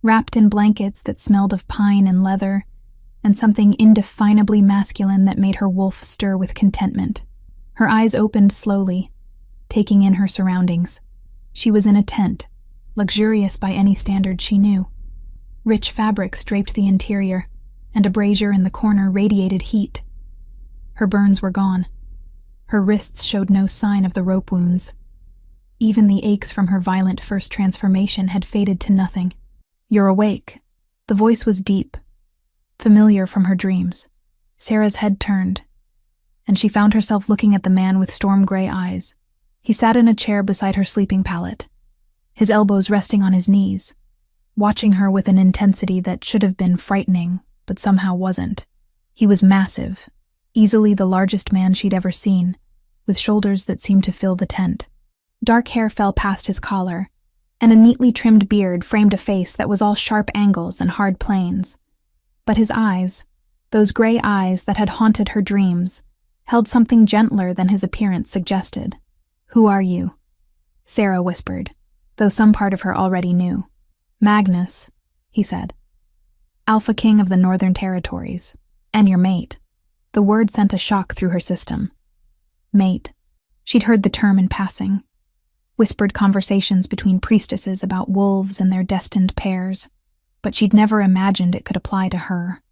wrapped in blankets that smelled of pine and leather, and something indefinably masculine that made her wolf stir with contentment. Her eyes opened slowly, taking in her surroundings. She was in a tent, luxurious by any standard she knew. Rich fabrics draped the interior, and a brazier in the corner radiated heat. Her burns were gone. Her wrists showed no sign of the rope wounds. Even the aches from her violent first transformation had faded to nothing. "You're awake." The voice was deep, familiar from her dreams. Sarah's head turned, and she found herself looking at the man with storm-gray eyes. He sat in a chair beside her sleeping pallet, his elbows resting on his knees, watching her with an intensity that should have been frightening, but somehow wasn't. He was massive, easily the largest man she'd ever seen, with shoulders that seemed to fill the tent. Dark hair fell past his collar, and a neatly trimmed beard framed a face that was all sharp angles and hard planes. But his eyes, those gray eyes that had haunted her dreams, held something gentler than his appearance suggested. "Who are you?" Sarah whispered, though some part of her already knew. "Magnus," he said. "Alpha King of the Northern Territories. And your mate." The word sent a shock through her system. Mate. She'd heard the term in passing. Whispered conversations between priestesses about wolves and their destined pairs, but she'd never imagined it could apply to her.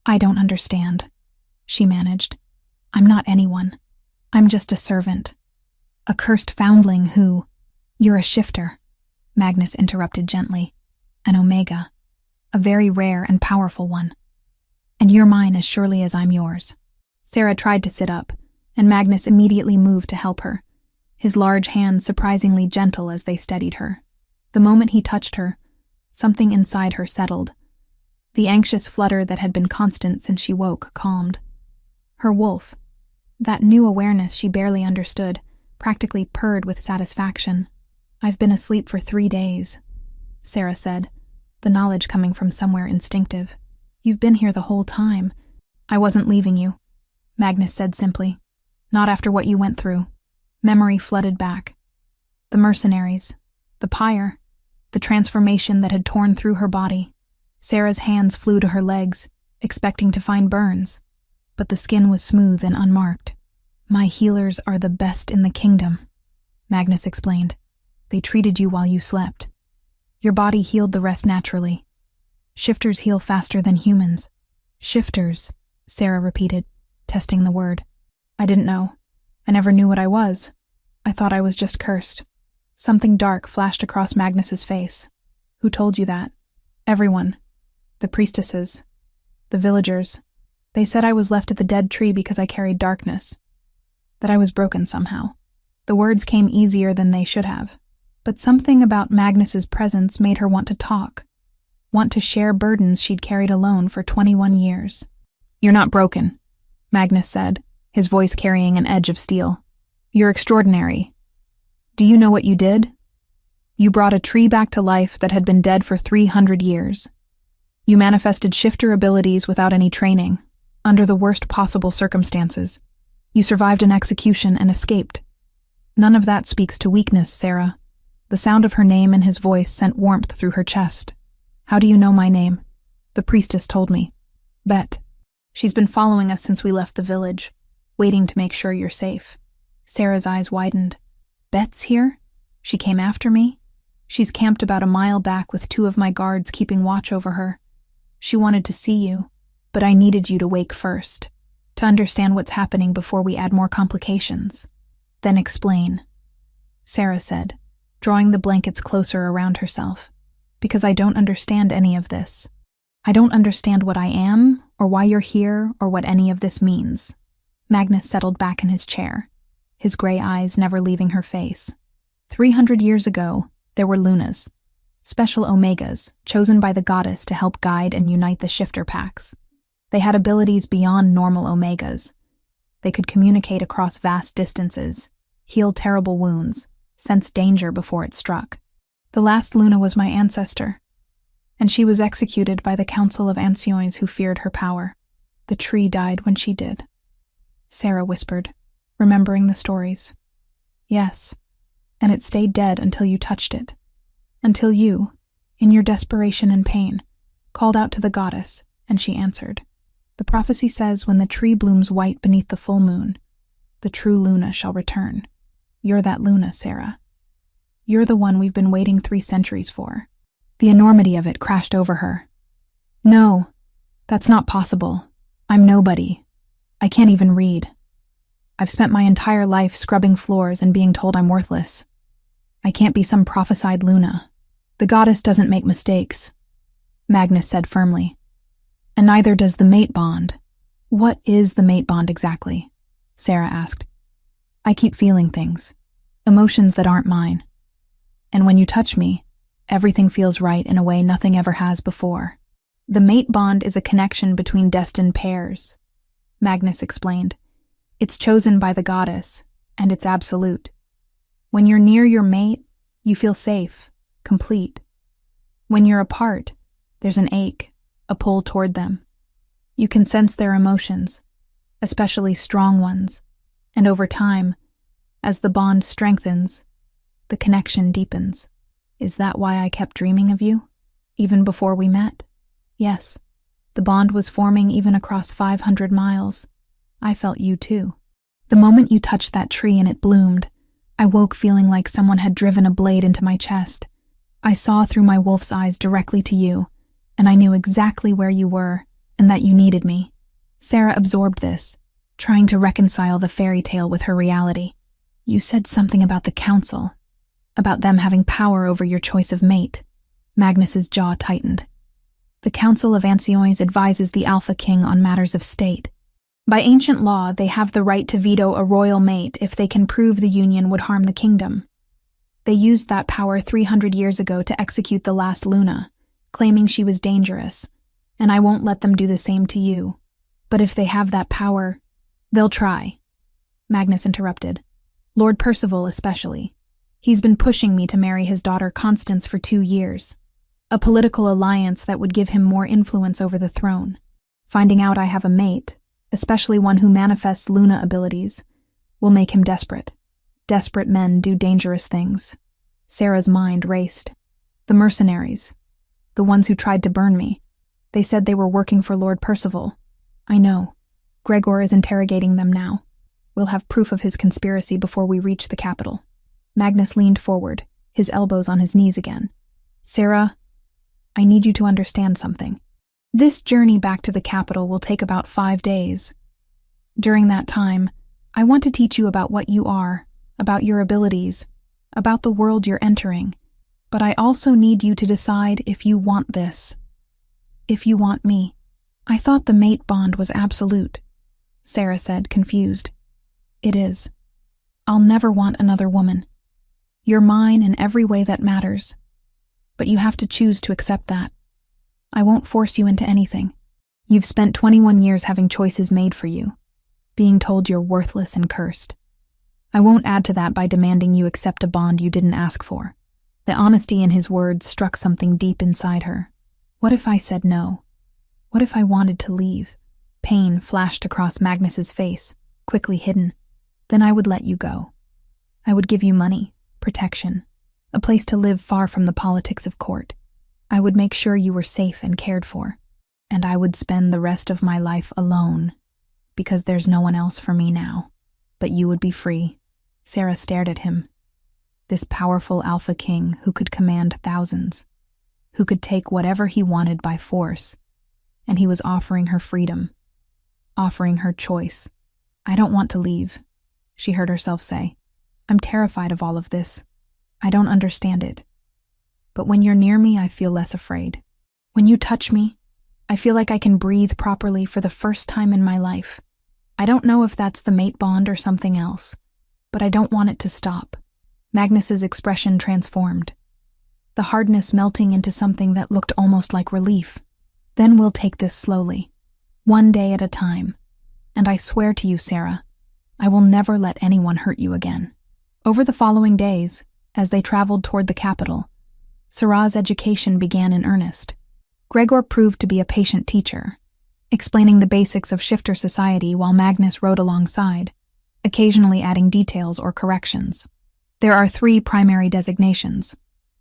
"I don't understand," she managed. "I'm not anyone. I'm just a servant. A cursed foundling who—" "You're a shifter," Magnus interrupted gently. "An omega. A very rare and powerful one. And you're mine as surely as I'm yours." Sarah tried to sit up, and Magnus immediately moved to help her, his large hands surprisingly gentle as they steadied her. The moment he touched her, something inside her settled. The anxious flutter that had been constant since she woke calmed. Her wolf, that new awareness she barely understood, practically purred with satisfaction. "I've been asleep for 3 days," Sarah said, the knowledge coming from somewhere instinctive. "You've been here the whole time." "I wasn't leaving you," Magnus said simply. "Not after what you went through." Memory flooded back. The mercenaries, the pyre, the transformation that had torn through her body. Sarah's hands flew to her legs, expecting to find burns, but the skin was smooth and unmarked. "My healers are the best in the kingdom," Magnus explained. "They treated you while you slept. Your body healed the rest naturally. Shifters heal faster than humans." "Shifters," Sarah repeated, testing the word. "I didn't know. I never knew what I was. I thought I was just cursed." Something dark flashed across Magnus's face. "Who told you that?" "Everyone. The priestesses. The villagers. They said I was left at the dead tree because I carried darkness. That I was broken somehow." The words came easier than they should have. But something about Magnus's presence made her want to talk, want to share burdens she'd carried alone for 21 years. "You're not broken," Magnus said, his voice carrying an edge of steel. "You're extraordinary. Do you know what you did? You brought a tree back to life that had been dead for 300 years. You manifested shifter abilities without any training, under the worst possible circumstances. You survived an execution and escaped. None of that speaks to weakness, Sarah." The sound of her name and his voice sent warmth through her chest. "How do you know my name?" "The priestess told me. Bet. She's been following us since we left the village, waiting to make sure you're safe." Sarah's eyes widened. "Bet's here? She came after me? She's camped about a mile back with 2 of my guards keeping watch over her. She wanted to see you, but I needed you to wake first, to understand what's happening before we add more complications. Then explain," Sarah said, drawing the blankets closer around herself. "Because I don't understand any of this. I don't understand what I am, or why you're here, or what any of this means." Magnus settled back in his chair, his gray eyes never leaving her face. 300 years ago, there were Lunas, special omegas chosen by the goddess to help guide and unite the shifter packs. They had abilities beyond normal omegas. They could communicate across vast distances, heal terrible wounds, sense danger before it struck. The last Luna was my ancestor, and she was executed by the Council of Ancients who feared her power. The tree died when she did," Sarah whispered, remembering the stories. "Yes, and it stayed dead until you touched it. Until you, in your desperation and pain, called out to the goddess, and she answered. The prophecy says when the tree blooms white beneath the full moon, the true Luna shall return. You're that Luna, Sarah. You're the one we've been waiting 3 centuries for." The enormity of it crashed over her. "No, that's not possible. I'm nobody. I can't even read. I've spent my entire life scrubbing floors and being told I'm worthless. I can't be some prophesied Luna. The goddess doesn't make mistakes," Magnus said firmly. "And neither does the mate bond." "What is the mate bond exactly?" Sarah asked. "I keep feeling things, emotions that aren't mine." And when you touch me, everything feels right in a way nothing ever has before. The mate bond is a connection between destined pairs, Magnus explained. It's chosen by the goddess, and it's absolute. When you're near your mate, you feel safe, complete. When you're apart, there's an ache, a pull toward them. You can sense their emotions, especially strong ones, and over time, as the bond strengthens, the connection deepens. Is that why I kept dreaming of you, even before we met? Yes, the bond was forming even across 500 miles. I felt you too. The moment you touched that tree and it bloomed, I woke feeling like someone had driven a blade into my chest. I saw through my wolf's eyes directly to you, and I knew exactly where you were and that you needed me. Sarah absorbed this, trying to reconcile the fairy tale with her reality. You said something about the council, about them having power over your choice of mate. Magnus's jaw tightened. The Council of Ancients advises the Alpha King on matters of state. By ancient law, they have the right to veto a royal mate if they can prove the union would harm the kingdom. They used that power 300 years ago to execute the last Luna, claiming she was dangerous, and I won't let them do the same to you. But if they have that power, they'll try. Magnus interrupted. Lord Percival especially. He's been pushing me to marry his daughter Constance for 2 years. A political alliance that would give him more influence over the throne. Finding out I have a mate, especially one who manifests Luna abilities, will make him desperate. Desperate men do dangerous things. Sarah's mind raced. The mercenaries. The ones who tried to burn me. They said they were working for Lord Percival. I know. Gregor is interrogating them now. We'll have proof of his conspiracy before we reach the capital. Magnus leaned forward, his elbows on his knees again. Sarah, I need you to understand something. This journey back to the capital will take about 5 days. During that time, I want to teach you about what you are, about your abilities, about the world you're entering. But I also need you to decide if you want this. If you want me. I thought the mate bond was absolute, Sarah said, confused. It is. I'll never want another woman. You're mine in every way that matters. But you have to choose to accept that. I won't force you into anything. You've spent 21 years having choices made for you, being told you're worthless and cursed. I won't add to that by demanding you accept a bond you didn't ask for. The honesty in his words struck something deep inside her. What if I said no? What if I wanted to leave? Pain flashed across Magnus's face, quickly hidden. Then I would let you go. I would give you money, protection, a place to live far from the politics of court. I would make sure you were safe and cared for. And I would spend the rest of my life alone, because there's no one else for me now. But you would be free. Sarah stared at him. This powerful Alpha King who could command thousands, who could take whatever he wanted by force. And he was offering her freedom, offering her choice. I don't want to leave, she heard herself say. I'm terrified of all of this. I don't understand it. But when you're near me, I feel less afraid. When you touch me, I feel like I can breathe properly for the first time in my life. I don't know if that's the mate bond or something else, but I don't want it to stop. Magnus's expression transformed, the hardness melting into something that looked almost like relief. Then we'll take this slowly, one day at a time. And I swear to you, Sarah, I will never let anyone hurt you again. Over the following days, as they traveled toward the capital, Sarah's education began in earnest. Gregor proved to be a patient teacher, explaining the basics of shifter society while Magnus rode alongside, occasionally adding details or corrections. There are 3 primary designations,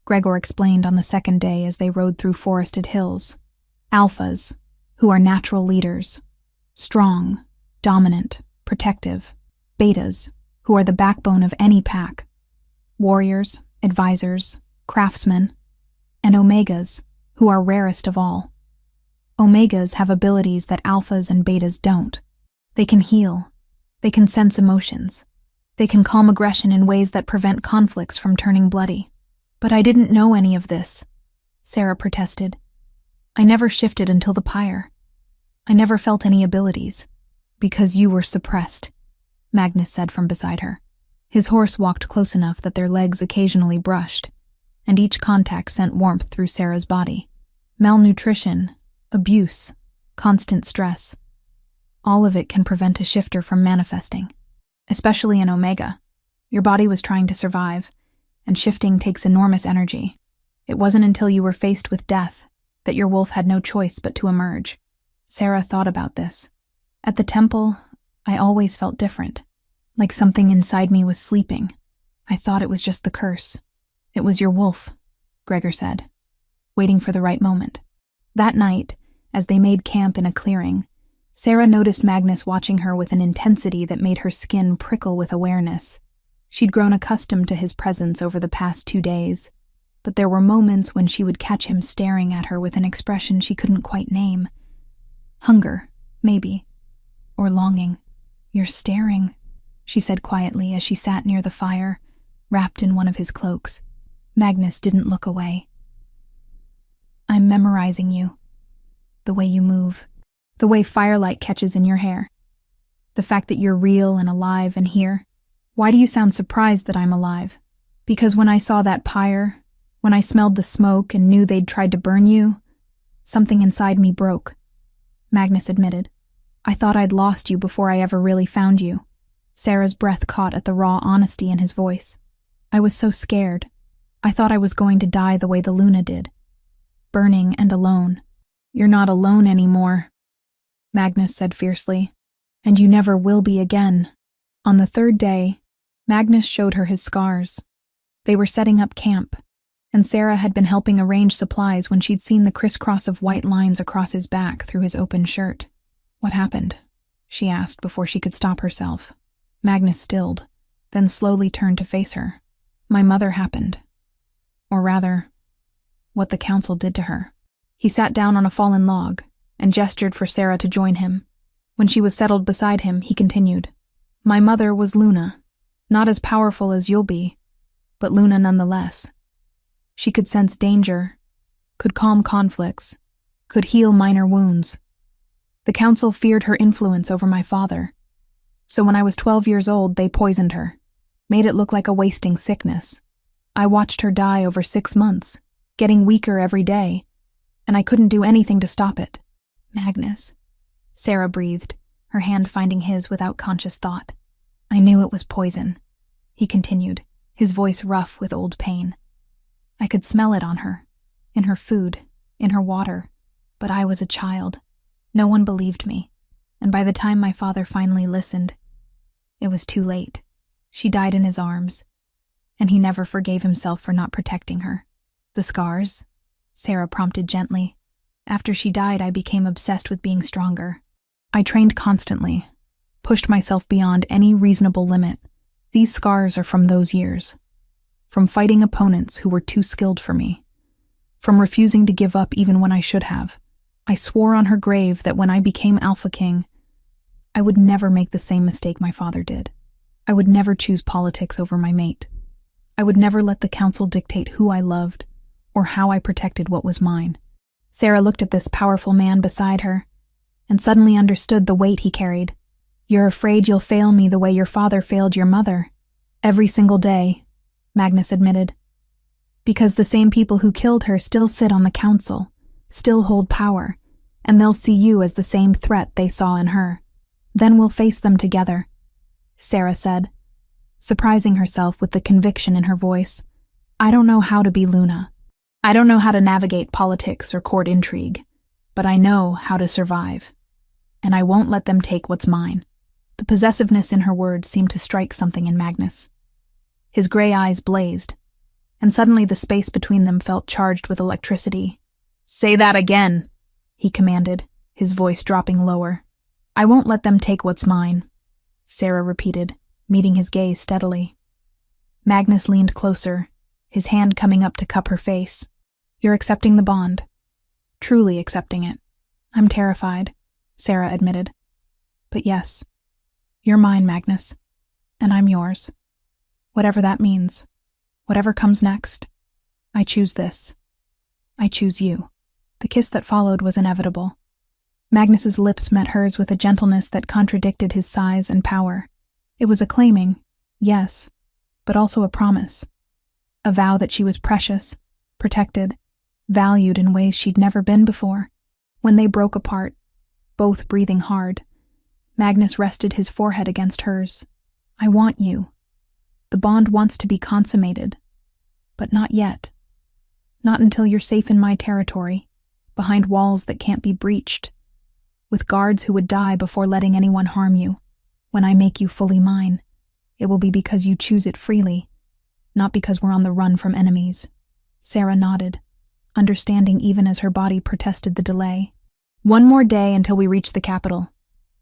Gregor explained on the second day as they rode through forested hills. Alphas, who are natural leaders, strong, dominant, protective. Betas, who are the backbone of any pack. Warriors, advisors, craftsmen. And Omegas, who are rarest of all. Omegas have abilities that alphas and betas don't. They can heal. They can sense emotions. They can calm aggression in ways that prevent conflicts from turning bloody. But I didn't know any of this, Sarah protested. I never shifted until the pyre. I never felt any abilities. Because you were suppressed, Magnus said from beside her. His horse walked close enough that their legs occasionally brushed, and each contact sent warmth through Sarah's body. Malnutrition, abuse, constant stress. All of it can prevent a shifter from manifesting, especially in Omega. Your body was trying to survive, and shifting takes enormous energy. It wasn't until you were faced with death that your wolf had no choice but to emerge. Sarah thought about this. At the temple, I always felt different, like something inside me was sleeping. I thought it was just the curse. It was your wolf, Gregor said, waiting for the right moment. That night, as they made camp in a clearing, Sarah noticed Magnus watching her with an intensity that made her skin prickle with awareness. She'd grown accustomed to his presence over the past 2 days, but there were moments when she would catch him staring at her with an expression she couldn't quite name. Hunger, maybe, or longing. "You're staring," she said quietly as she sat near the fire, wrapped in one of his cloaks. Magnus didn't look away. "I'm memorizing you. The way you move. The way firelight catches in your hair. The fact that you're real and alive and here. Why do you sound surprised that I'm alive? Because when I saw that pyre, when I smelled the smoke and knew they'd tried to burn you, something inside me broke," Magnus admitted. "I thought I'd lost you before I ever really found you." Sarah's breath caught at the raw honesty in his voice. "I was so scared. I thought I was going to die the way the Luna did. Burning and alone." "You're not alone anymore," Magnus said fiercely. "And you never will be again." On the 3rd day, Magnus showed her his scars. They were setting up camp, and Sarah had been helping arrange supplies when she'd seen the crisscross of white lines across his back through his open shirt. "What happened?" she asked before she could stop herself. Magnus stilled, then slowly turned to face her. "My mother happened. Or rather, what the council did to her." He sat down on a fallen log and gestured for Sarah to join him. When she was settled beside him, he continued, "My mother was Luna, not as powerful as you'll be, but Luna nonetheless. She could sense danger, could calm conflicts, could heal minor wounds. The council feared her influence over my father. So when I was 12 years old, they poisoned her, made it look like a wasting sickness. I watched her die over 6 months, getting weaker every day, and I couldn't do anything to stop it." "Magnus," Sarah breathed, her hand finding his without conscious thought. "I knew it was poison," he continued, his voice rough with old pain. "I could smell it on her, in her food, in her water, but I was a child. No one believed me, and by the time my father finally listened, it was too late. She died in his arms, and he never forgave himself for not protecting her." "The scars?" Sarah prompted gently. "After she died, I became obsessed with being stronger. I trained constantly, pushed myself beyond any reasonable limit. These scars are from those years. From fighting opponents who were too skilled for me. From refusing to give up even when I should have. I swore on her grave that when I became Alpha King, I would never make the same mistake my father did. I would never choose politics over my mate. I would never let the council dictate who I loved or how I protected what was mine." Sarah looked at this powerful man beside her and suddenly understood the weight he carried. "You're afraid you'll fail me the way your father failed your mother." "Every single day," Magnus admitted. "Because the same people who killed her still sit on the council, still hold power, and they'll see you as the same threat they saw in her. Then we'll face them together," Sarah said, surprising herself with the conviction in her voice. "I don't know how to be Luna. I don't know how to navigate politics or court intrigue, but I know how to survive. And I won't let them take what's mine." The possessiveness in her words seemed to strike something in Magnus. His gray eyes blazed, and suddenly the space between them felt charged with electricity. "Say that again," he commanded, his voice dropping lower. "I won't let them take what's mine," Sarah repeated, meeting his gaze steadily. Magnus leaned closer, his hand coming up to cup her face. "You're accepting the bond. Truly accepting it." "I'm terrified," Sarah admitted. "But yes, you're mine, Magnus, and I'm yours. Whatever that means, whatever comes next, I choose this. I choose you." The kiss that followed was inevitable. Magnus's lips met hers with a gentleness that contradicted his size and power. It was a claiming, yes, but also a promise. a vow that she was precious, protected, valued in ways she'd never been before. When they broke apart, both breathing hard, Magnus rested his forehead against hers. I want you. The bond wants to be consummated, but not yet. Not until you're safe in my territory, behind walls that can't be breached, with guards who would die before letting anyone harm you. When I make you fully mine, it will be because you choose it freely, not because we're on the run from enemies. Sarah nodded, understanding even as her body protested the delay. 1 more day until we reach the capital.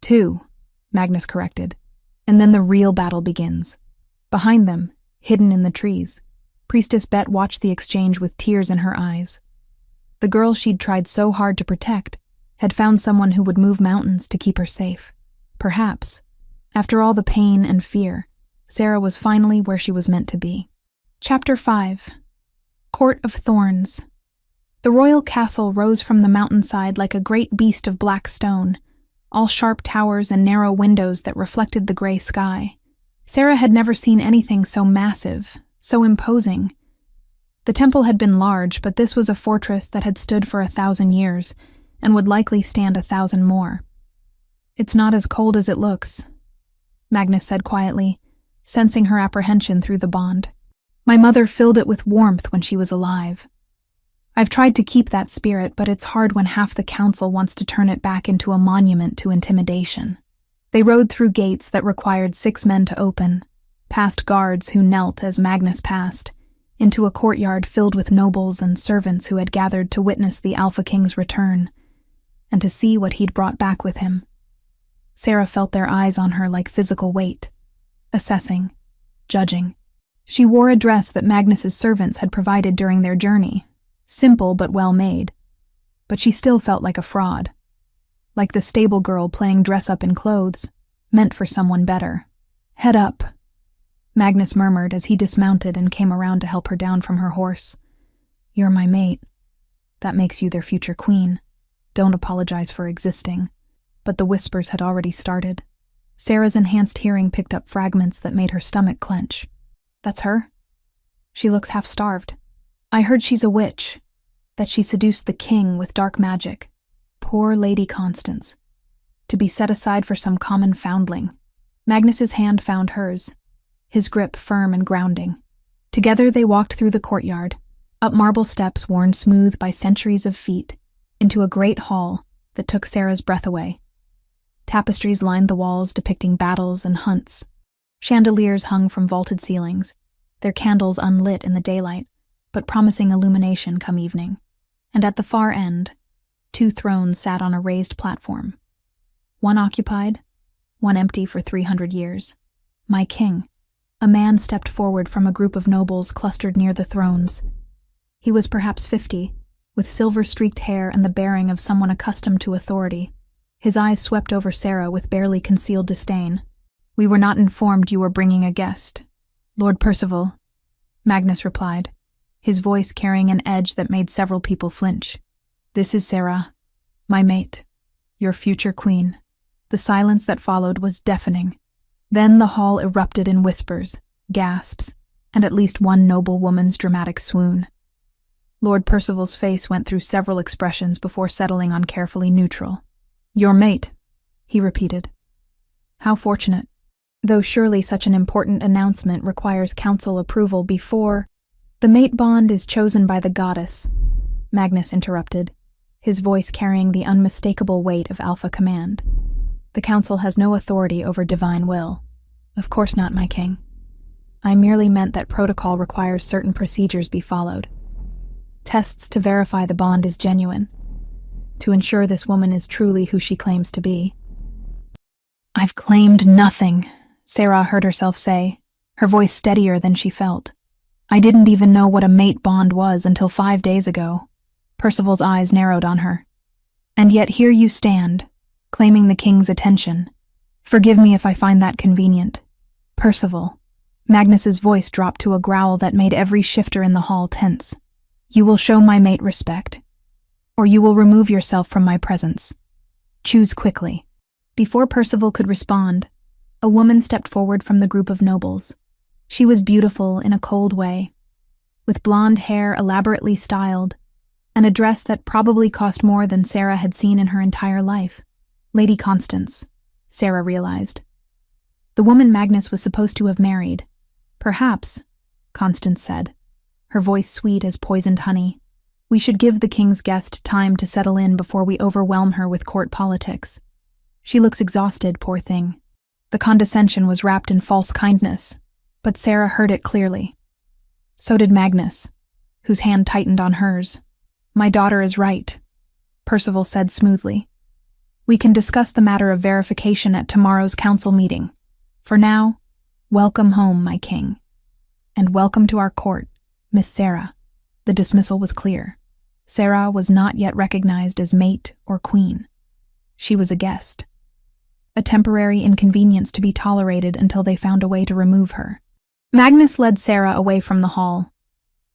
2, Magnus corrected, and then the real battle begins. Behind them, hidden in the trees, Priestess Bet watched the exchange with tears in her eyes. The girl she'd tried so hard to protect had found someone who would move mountains to keep her safe. Perhaps, after all the pain and fear, Sarah was finally where she was meant to be. Chapter 5. Court of Thorns. The royal castle rose from the mountainside like a great beast of black stone, all sharp towers and narrow windows that reflected the gray sky. Sarah had never seen anything so massive, so imposing. The temple had been large, but this was a fortress that had stood for 1,000 years, and would likely stand 1,000 more. It's not as cold as it looks, Magnus said quietly, sensing her apprehension through the bond. My mother filled it with warmth when she was alive. I've tried to keep that spirit, but it's hard when half the council wants to turn it back into a monument to intimidation. They rode through gates that required 6 men to open, past guards who knelt as Magnus passed, into a courtyard filled with nobles and servants who had gathered to witness the Alpha King's return, and to see what he'd brought back with him. Sarah felt their eyes on her like physical weight, assessing, judging. She wore a dress that Magnus's servants had provided during their journey, simple but well made, but she still felt like a fraud, like the stable girl playing dress-up in clothes, meant for someone better. Head up, Magnus murmured as he dismounted and came around to help her down from her horse. You're my mate. That makes you their future queen. Don't apologize for existing. But the whispers had already started. Sarah's enhanced hearing picked up fragments that made her stomach clench. That's her? She looks half-starved. I heard she's a witch, that she seduced the king with dark magic. Poor Lady Constance. To be set aside for some common foundling. Magnus's hand found hers, his grip firm and grounding. Together they walked through the courtyard, up marble steps worn smooth by centuries of feet, into a great hall that took Sarah's breath away. Tapestries lined the walls depicting battles and hunts. Chandeliers hung from vaulted ceilings, their candles unlit in the daylight, but promising illumination come evening. And at the far end, 2 thrones sat on a raised platform. One occupied, one empty for 300 years. My king. A man stepped forward from a group of nobles clustered near the thrones. He was perhaps 50, with silver-streaked hair and the bearing of someone accustomed to authority. His eyes swept over Sarah with barely concealed disdain. We were not informed you were bringing a guest. Lord Percival, Magnus replied, his voice carrying an edge that made several people flinch. This is Sarah, my mate, your future queen. The silence that followed was deafening. Then the hall erupted in whispers, gasps, and at least one noble woman's dramatic swoon. Lord Percival's face went through several expressions before settling on carefully neutral. Your mate, he repeated. How fortunate. Though surely such an important announcement requires council approval before— The mate bond is chosen by the goddess, Magnus interrupted, his voice carrying the unmistakable weight of alpha command. The council has no authority over divine will. Of course not, my king. I merely meant that protocol requires certain procedures be followed. Tests to verify the bond is genuine, to ensure this woman is truly who she claims to be. I've claimed nothing, Sarah heard herself say, her voice steadier than she felt. I didn't even know what a mate bond was until 5 days ago. Percival's eyes narrowed on her. And yet here you stand, claiming the king's attention. Forgive me if I find that convenient. Percival. Magnus's voice dropped to a growl that made every shifter in the hall tense. You will show my mate respect, or you will remove yourself from my presence. Choose quickly. Before Percival could respond, a woman stepped forward from the group of nobles. She was beautiful in a cold way. with blonde hair elaborately styled, and a dress that probably cost more than Sarah had seen in her entire life. Lady Constance, Sarah realized. The woman Magnus was supposed to have married. Perhaps, Constance said, her voice sweet as poisoned honey. We should give the king's guest time to settle in before we overwhelm her with court politics. She looks exhausted, poor thing. The condescension was wrapped in false kindness, but Sarah heard it clearly. So did Magnus, whose hand tightened on hers. My daughter is right, Percival said smoothly. We can discuss the matter of verification at tomorrow's council meeting. For now, welcome home, my king. And welcome to our court, Miss Sarah. The dismissal was clear. Sarah was not yet recognized as mate or queen. She was a guest. A temporary inconvenience to be tolerated until they found a way to remove her. Magnus led Sarah away from the hall,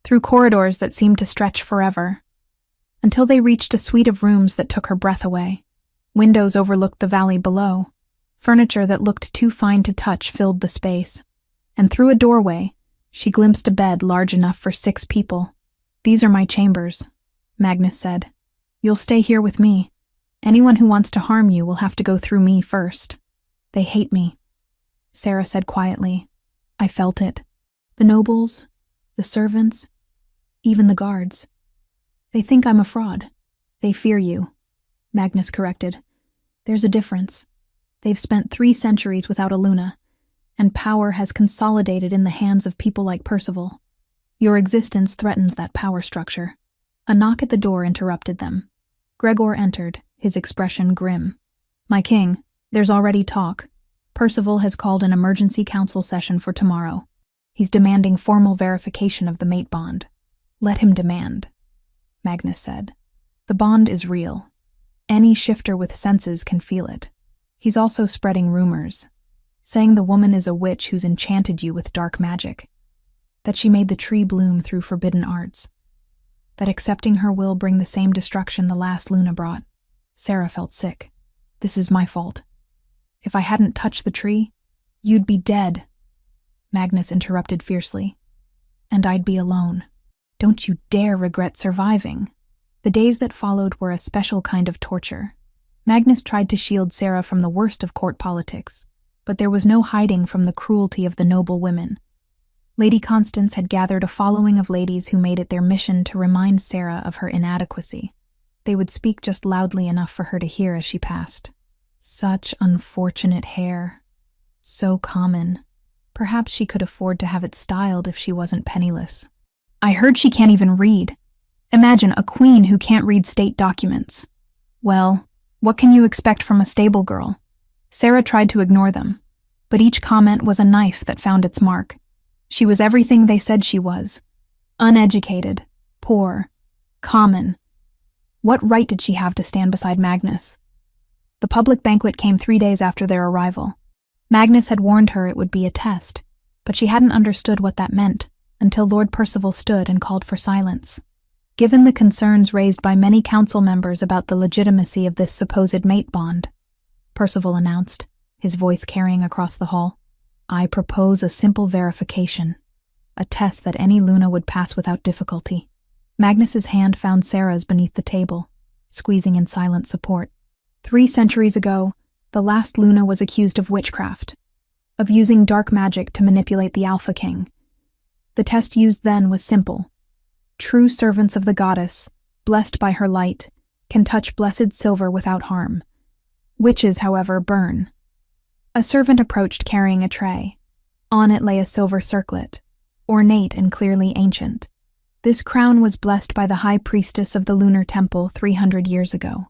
through corridors that seemed to stretch forever, until they reached a suite of rooms that took her breath away. Windows overlooked the valley below. Furniture that looked too fine to touch filled the space, and through a doorway, she glimpsed a bed large enough for 6 people. These are my chambers, Magnus said. You'll stay here with me. Anyone who wants to harm you will have to go through me first. They hate me, Sarah said quietly. I felt it. The nobles, the servants, even the guards. They think I'm a fraud. They fear you, Magnus corrected. There's a difference. They've spent 3 centuries without a Luna, and power has consolidated in the hands of people like Percival. Your existence threatens that power structure. A knock at the door interrupted them. Gregor entered, his expression grim. My king, there's already talk. Percival has called an emergency council session for tomorrow. He's demanding formal verification of the mate bond. Let him demand, Magnus said. The bond is real. Any shifter with senses can feel it. He's also spreading rumors, saying the woman is a witch who's enchanted you with dark magic, that she made the tree bloom through forbidden arts, that accepting her will bring the same destruction the last Luna brought. Sarah felt sick. This is my fault. If I hadn't touched the tree, you'd be dead, Magnus interrupted fiercely. And I'd be alone. Don't you dare regret surviving. The days that followed were a special kind of torture. Magnus tried to shield Sarah from the worst of court politics, but there was no hiding from the cruelty of the noble women. Lady Constance had gathered a following of ladies who made it their mission to remind Sarah of her inadequacy. They would speak just loudly enough for her to hear as she passed. Such unfortunate hair. So common. Perhaps she could afford to have it styled if she wasn't penniless. I heard she can't even read. Imagine a queen who can't read state documents. Well, what can you expect from a stable girl? Sarah tried to ignore them, but each comment was a knife that found its mark. She was everything they said she was. Uneducated, poor, common. What right did she have to stand beside Magnus? The public banquet came 3 days after their arrival. Magnus had warned her it would be a test, but she hadn't understood what that meant until Lord Percival stood and called for silence. Given the concerns raised by many council members about the legitimacy of this supposed mate bond, Percival announced, his voice carrying across the hall, I propose a simple verification, a test that any Luna would pass without difficulty. Magnus's hand found Sarah's beneath the table, squeezing in silent support. 3 centuries ago, the last Luna was accused of witchcraft, of using dark magic to manipulate the Alpha King. The test used then was simple. True servants of the goddess, blessed by her light, can touch blessed silver without harm. Witches, however, burn. A servant approached carrying a tray. On it lay a silver circlet, ornate and clearly ancient. This crown was blessed by the high priestess of the lunar temple 300 years ago.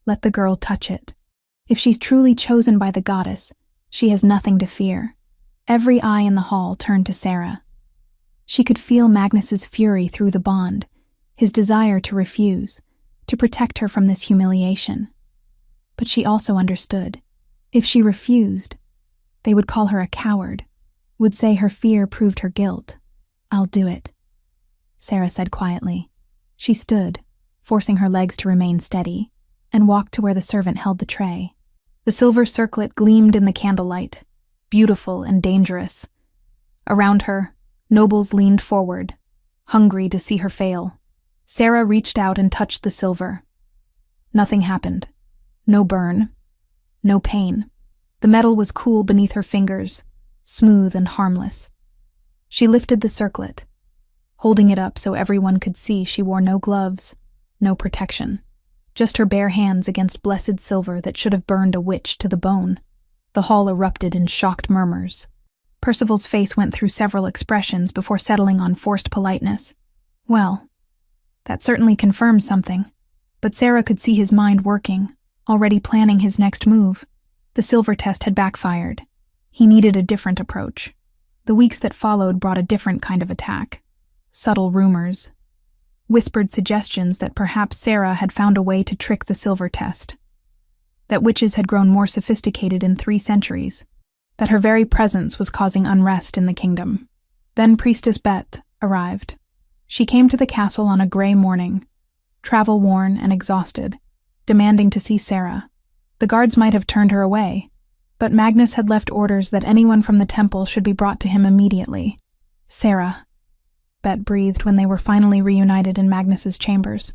Let the girl touch it. If she's truly chosen by the goddess, she has nothing to fear. Every eye in the hall turned to Sarah. She could feel Magnus's fury through the bond, his desire to refuse, to protect her from this humiliation. But she also understood. If she refused, they would call her a coward, would say her fear proved her guilt. I'll do it, Sarah said quietly. She stood, forcing her legs to remain steady, and walked to where the servant held the tray. The silver circlet gleamed in the candlelight, beautiful and dangerous. Around her, nobles leaned forward, hungry to see her fail. Sarah reached out and touched the silver. Nothing happened. No burn. No pain. The metal was cool beneath her fingers, smooth and harmless. She lifted the circlet. Holding it up so everyone could see, she wore no gloves, no protection. Just her bare hands against blessed silver that should have burned a witch to the bone. The hall erupted in shocked murmurs. Percival's face went through several expressions before settling on forced politeness. Well, that certainly confirmed something. But Sarah could see his mind working, already planning his next move. The silver test had backfired. He needed a different approach. The weeks that followed brought a different kind of attack. Subtle rumors. Whispered suggestions that perhaps Sarah had found a way to trick the silver test. That witches had grown more sophisticated in 3 centuries. That her very presence was causing unrest in the kingdom. Then Priestess Bet arrived. She came to the castle on a gray morning, travel-worn and exhausted, demanding to see Sarah. The guards might have turned her away, but Magnus had left orders that anyone from the temple should be brought to him immediately. Sarah, Bet breathed when they were finally reunited in Magnus's chambers.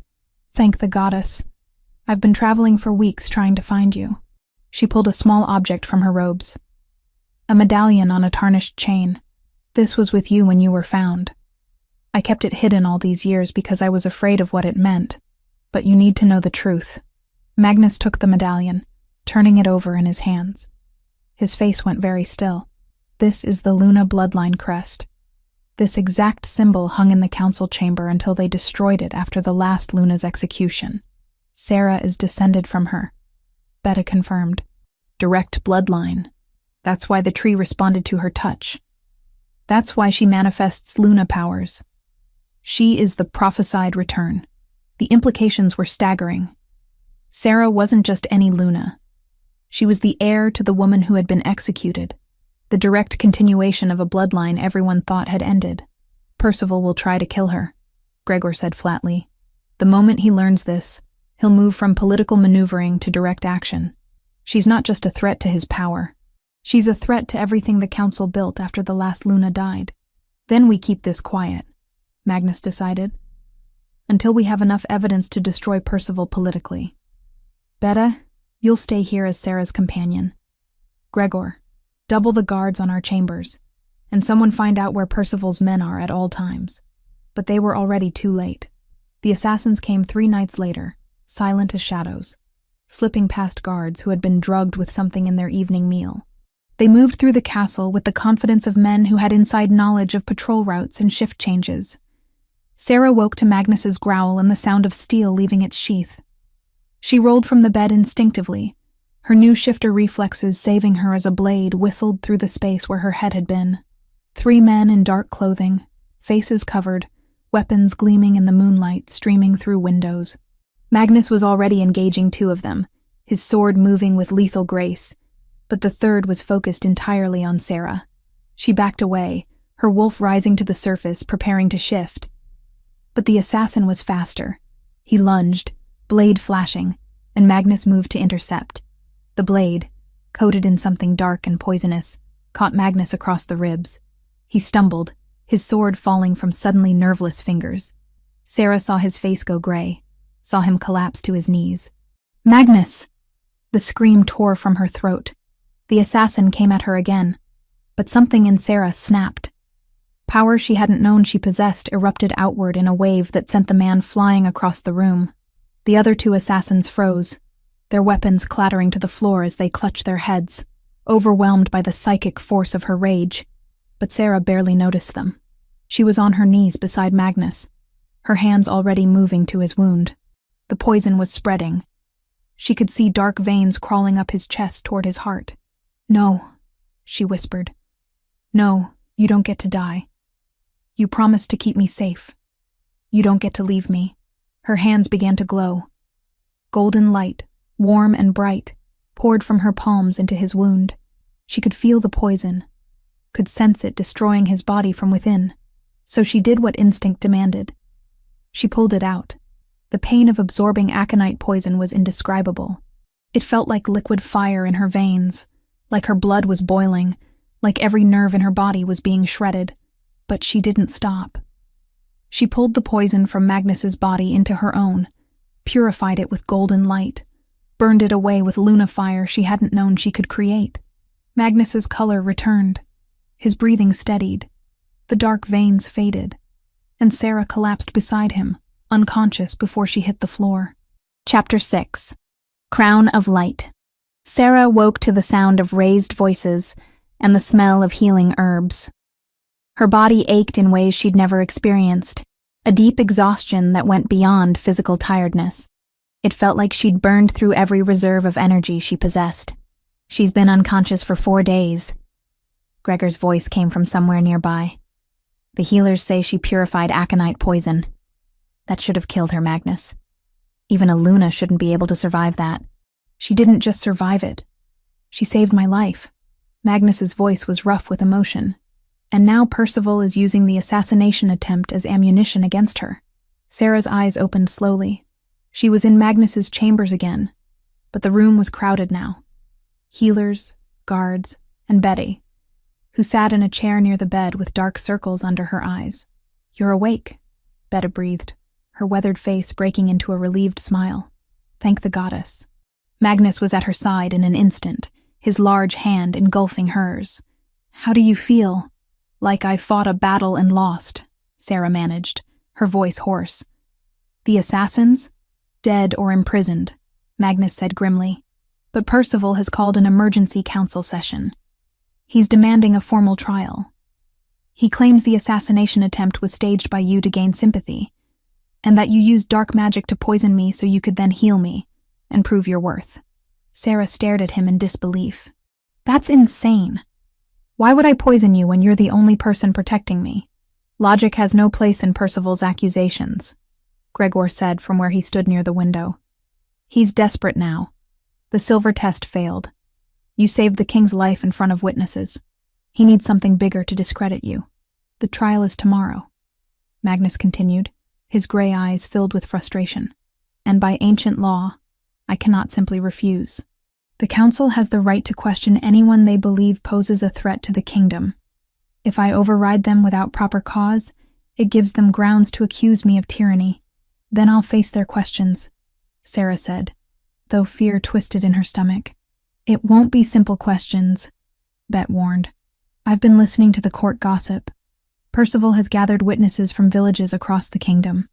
Thank the goddess. I've been traveling for weeks trying to find you. She pulled a small object from her robes. A medallion on a tarnished chain. This was with you when you were found. I kept it hidden all these years because I was afraid of what it meant. But you need to know the truth. Magnus took the medallion, turning it over in his hands. His face went very still. This is the Luna bloodline crest. This exact symbol hung in the council chamber until they destroyed it after the last Luna's execution. Sarah is descended from her. Betta confirmed. Direct bloodline. That's why the tree responded to her touch. That's why she manifests Luna powers. She is the prophesied return. The implications were staggering. Sarah wasn't just any Luna. She was the heir to the woman who had been executed, the direct continuation of a bloodline everyone thought had ended. Percival will try to kill her, Gregor said flatly. The moment he learns this, he'll move from political maneuvering to direct action. She's not just a threat to his power. She's a threat to everything the council built after the last Luna died. Then we keep this quiet, Magnus decided, until we have enough evidence to destroy Percival politically. Betta, you'll stay here as Sarah's companion. Gregor, double the guards on our chambers, and someone find out where Percival's men are at all times. But they were already too late. The assassins came 3 nights later, silent as shadows, slipping past guards who had been drugged with something in their evening meal. They moved through the castle with the confidence of men who had inside knowledge of patrol routes and shift changes. Sarah woke to Magnus's growl and the sound of steel leaving its sheath. She rolled from the bed instinctively, her new shifter reflexes saving her as a blade whistled through the space where her head had been. 3 men in dark clothing, faces covered, weapons gleaming in the moonlight streaming through windows. Magnus was already engaging 2 of them, his sword moving with lethal grace, but the third was focused entirely on Sarah. She backed away, her wolf rising to the surface, preparing to shift. But the assassin was faster. He lunged, blade flashing, and Magnus moved to intercept. The blade, coated in something dark and poisonous, caught Magnus across the ribs. He stumbled, his sword falling from suddenly nerveless fingers. Sarah saw his face go gray, saw him collapse to his knees. Magnus! The scream tore from her throat. The assassin came at her again, but something in Sarah snapped. Power she hadn't known she possessed erupted outward in a wave that sent the man flying across the room. The other 2 assassins froze, their weapons clattering to the floor as they clutched their heads, overwhelmed by the psychic force of her rage. But Sarah barely noticed them. She was on her knees beside Magnus, her hands already moving to his wound. The poison was spreading. She could see dark veins crawling up his chest toward his heart. No, she whispered. No, you don't get to die. You promised to keep me safe. You don't get to leave me. Her hands began to glow. Golden light, warm and bright, poured from her palms into his wound. She could feel the poison, could sense it destroying his body from within. So she did what instinct demanded. She pulled it out. The pain of absorbing aconite poison was indescribable. It felt like liquid fire in her veins, like her blood was boiling, like every nerve in her body was being shredded. But she didn't stop. She pulled the poison from Magnus's body into her own, purified it with golden light, burned it away with Luna fire she hadn't known she could create. Magnus's color returned. His breathing steadied. The dark veins faded, and Sarah collapsed beside him, unconscious before she hit the floor. Chapter 6. Crown of Light. Sarah woke to the sound of raised voices and the smell of healing herbs. Her body ached in ways she'd never experienced, a deep exhaustion that went beyond physical tiredness. It felt like she'd burned through every reserve of energy she possessed. She's been unconscious for 4 days. Gregor's voice came from somewhere nearby. The healers say she purified aconite poison. That should have killed her, Magnus. Even a Luna shouldn't be able to survive that. She didn't just survive it. She saved my life. Magnus's voice was rough with emotion. And now Percival is using the assassination attempt as ammunition against her. Sarah's eyes opened slowly. She was in Magnus's chambers again, but the room was crowded now. Healers, guards, and Betty, who sat in a chair near the bed with dark circles under her eyes. "You're awake," Betta breathed, her weathered face breaking into a relieved smile. "Thank the goddess." Magnus was at her side in an instant, his large hand engulfing hers. "How do you feel?" "Like I fought a battle and lost," Sarah managed, her voice hoarse. "The assassins? Dead or imprisoned," Magnus said grimly. "But Percival has called an emergency council session. He's demanding a formal trial. He claims the assassination attempt was staged by you to gain sympathy, and that you used dark magic to poison me so you could then heal me and prove your worth." Sarah stared at him in disbelief. "That's insane. Why would I poison you when you're the only person protecting me?" "Logic has no place in Percival's accusations," Gregor said from where he stood near the window. "He's desperate now. The silver test failed. You saved the king's life in front of witnesses. He needs something bigger to discredit you. The trial is tomorrow," Magnus continued, his gray eyes filled with frustration. "And by ancient law, I cannot simply refuse. The council has the right to question anyone they believe poses a threat to the kingdom. If I override them without proper cause, it gives them grounds to accuse me of tyranny. Then I'll face their questions," Sarah said, though fear twisted in her stomach. "It won't be simple questions," Bet warned. "I've been listening to the court gossip. Percival has gathered witnesses from villages across the kingdom.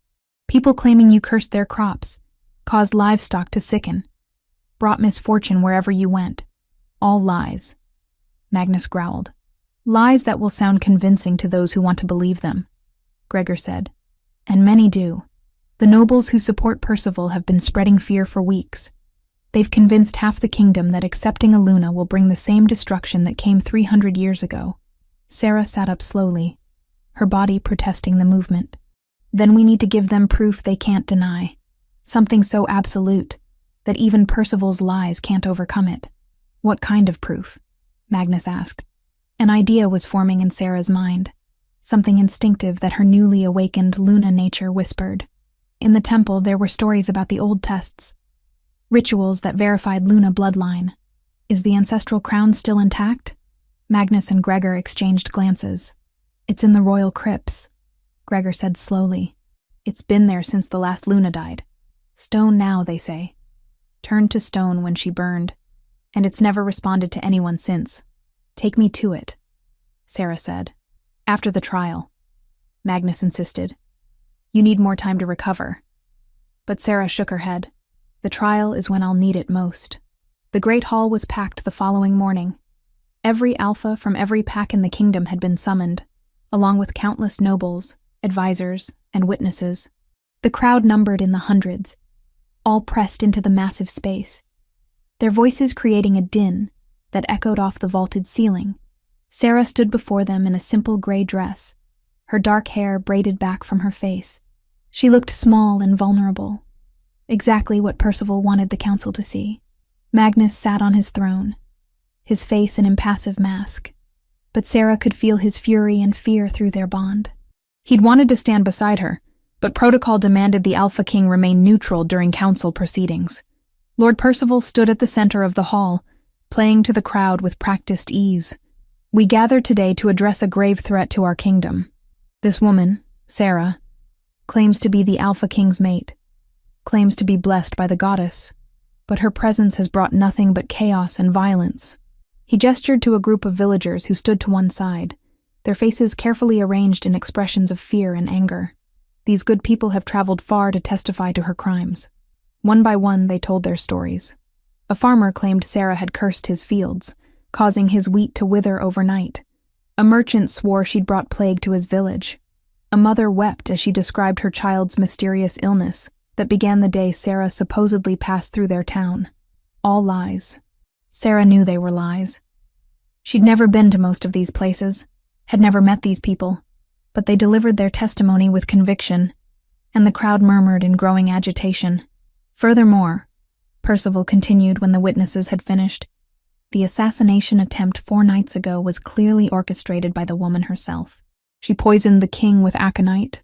People claiming you cursed their crops, caused livestock to sicken, brought misfortune wherever you went. All lies," Magnus growled. "Lies that will sound convincing to those who want to believe them," Gregor said. "And many do. The nobles who support Percival have been spreading fear for weeks. They've convinced half the kingdom that accepting a Luna will bring the same destruction that came 300 years ago." Sarah sat up slowly, her body protesting the movement. "Then we need to give them proof they can't deny. Something so absolute that even Percival's lies can't overcome it." "What kind of proof?" Magnus asked. An idea was forming in Sarah's mind, something instinctive that her newly awakened Luna nature whispered. In the temple there were stories about the old tests, rituals that verified Luna bloodline. Is the ancestral crown still intact? Magnus and Gregor exchanged glances. "It's in the royal crypts," Gregor said slowly. "It's been there since the last Luna died. Stone now, they say. Turned to stone when she burned, and it's never responded to anyone since. Take me to it," Sarah said. "After the trial," Magnus insisted. "You need more time to recover." But Sarah shook her head. "The trial is when I'll need it most." The great hall was packed the following morning. Every alpha from every pack in the kingdom had been summoned, along with countless nobles, advisors, and witnesses. The crowd numbered in the hundreds, all pressed into the massive space, their voices creating a din that echoed off the vaulted ceiling. Sarah stood before them in a simple gray dress, her dark hair braided back from her face. She looked small and vulnerable, exactly what Percival wanted the council to see. Magnus sat on his throne, his face an impassive mask, but Sarah could feel his fury and fear through their bond. He'd wanted to stand beside her, but protocol demanded the Alpha King remain neutral during council proceedings. Lord Percival stood at the center of the hall, playing to the crowd with practiced ease. "We gather today to address a grave threat to our kingdom. This woman, Sarah, claims to be the Alpha King's mate, claims to be blessed by the goddess, but her presence has brought nothing but chaos and violence. He gestured to a group of villagers who stood to one side, their faces carefully arranged in expressions of fear and anger. These good people have traveled far to testify to her crimes. One by one, they told their stories. A farmer claimed Sarah had cursed his fields, causing his wheat to wither overnight. A merchant swore she'd brought plague to his village. A mother wept as she described her child's mysterious illness that began the day Sarah supposedly passed through their town. All lies. Sarah knew they were lies. She'd never been to most of these places, had never met these people, but they delivered their testimony with conviction, and the crowd murmured in growing agitation. Furthermore, Percival continued when the witnesses had finished, the assassination attempt 4 nights ago was clearly orchestrated by the woman herself. She poisoned the king with aconite,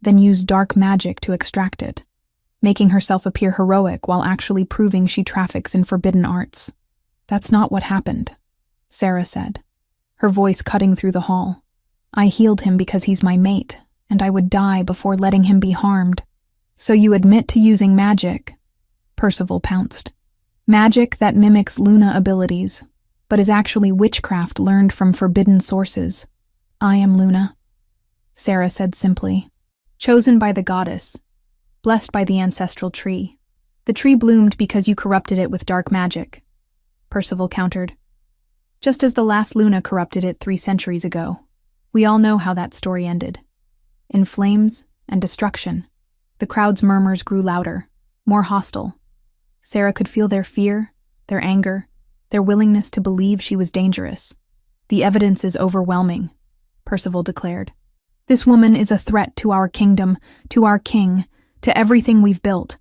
then used dark magic to extract it, making herself appear heroic while actually proving she traffics in forbidden arts. That's not what happened, Sarah said, her voice cutting through the hall. I healed him because he's my mate, and I would die before letting him be harmed. So you admit to using magic? Percival pounced. Magic that mimics Luna abilities, but is actually witchcraft learned from forbidden sources. I am Luna, Sarah said simply. Chosen by the goddess, blessed by the ancestral tree. The tree bloomed because you corrupted it with dark magic, Percival countered. Just as the last Luna corrupted it 3 centuries ago. We all know how that story ended. In flames and destruction. The crowd's murmurs grew louder, more hostile. Sarah could feel their fear, their anger, their willingness to believe she was dangerous. The evidence is overwhelming, Percival declared. This woman is a threat to our kingdom, to our king, to everything we've built.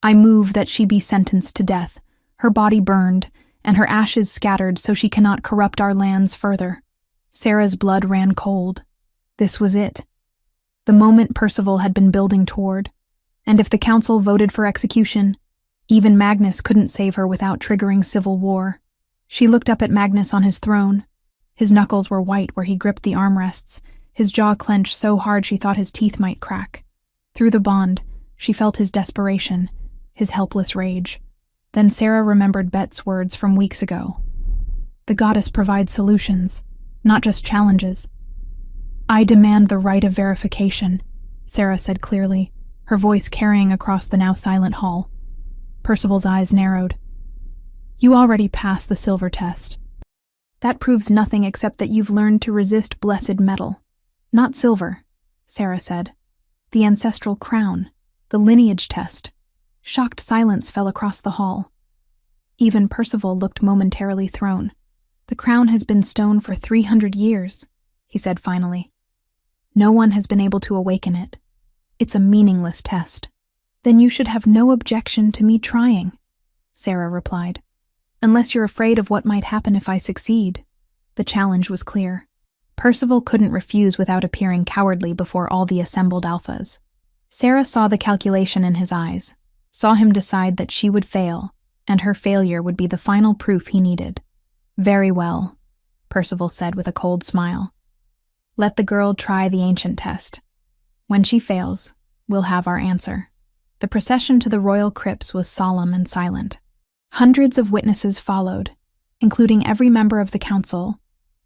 I move that she be sentenced to death, her body burned, and her ashes scattered so she cannot corrupt our lands further. Sarah's blood ran cold. This was it. The moment Percival had been building toward. And if the council voted for execution, even Magnus couldn't save her without triggering civil war. She looked up at Magnus on his throne. His knuckles were white where he gripped the armrests, his jaw clenched so hard she thought his teeth might crack. Through the bond, she felt his desperation, his helpless rage. Then Sarah remembered Bet's words from weeks ago. The goddess provides solutions, not just challenges. I demand the right of verification, Sarah said clearly, her voice carrying across the now silent hall. Percival's eyes narrowed. You already passed the silver test. That proves nothing except that you've learned to resist blessed metal. Not silver, Sarah said. The ancestral crown, the lineage test. Shocked silence fell across the hall. Even Percival looked momentarily thrown. The crown has been stone for 300 years, he said finally. No one has been able to awaken it. It's a meaningless test. Then you should have no objection to me trying, Sarah replied. Unless you're afraid of what might happen if I succeed. The challenge was clear. Percival couldn't refuse without appearing cowardly before all the assembled alphas. Sarah saw the calculation in his eyes, saw him decide that she would fail, and her failure would be the final proof he needed. Very well, Percival said with a cold smile. Let the girl try the ancient test. When she fails, we'll have our answer. The procession to the royal crypts was solemn and silent. Hundreds of witnesses followed, including every member of the council,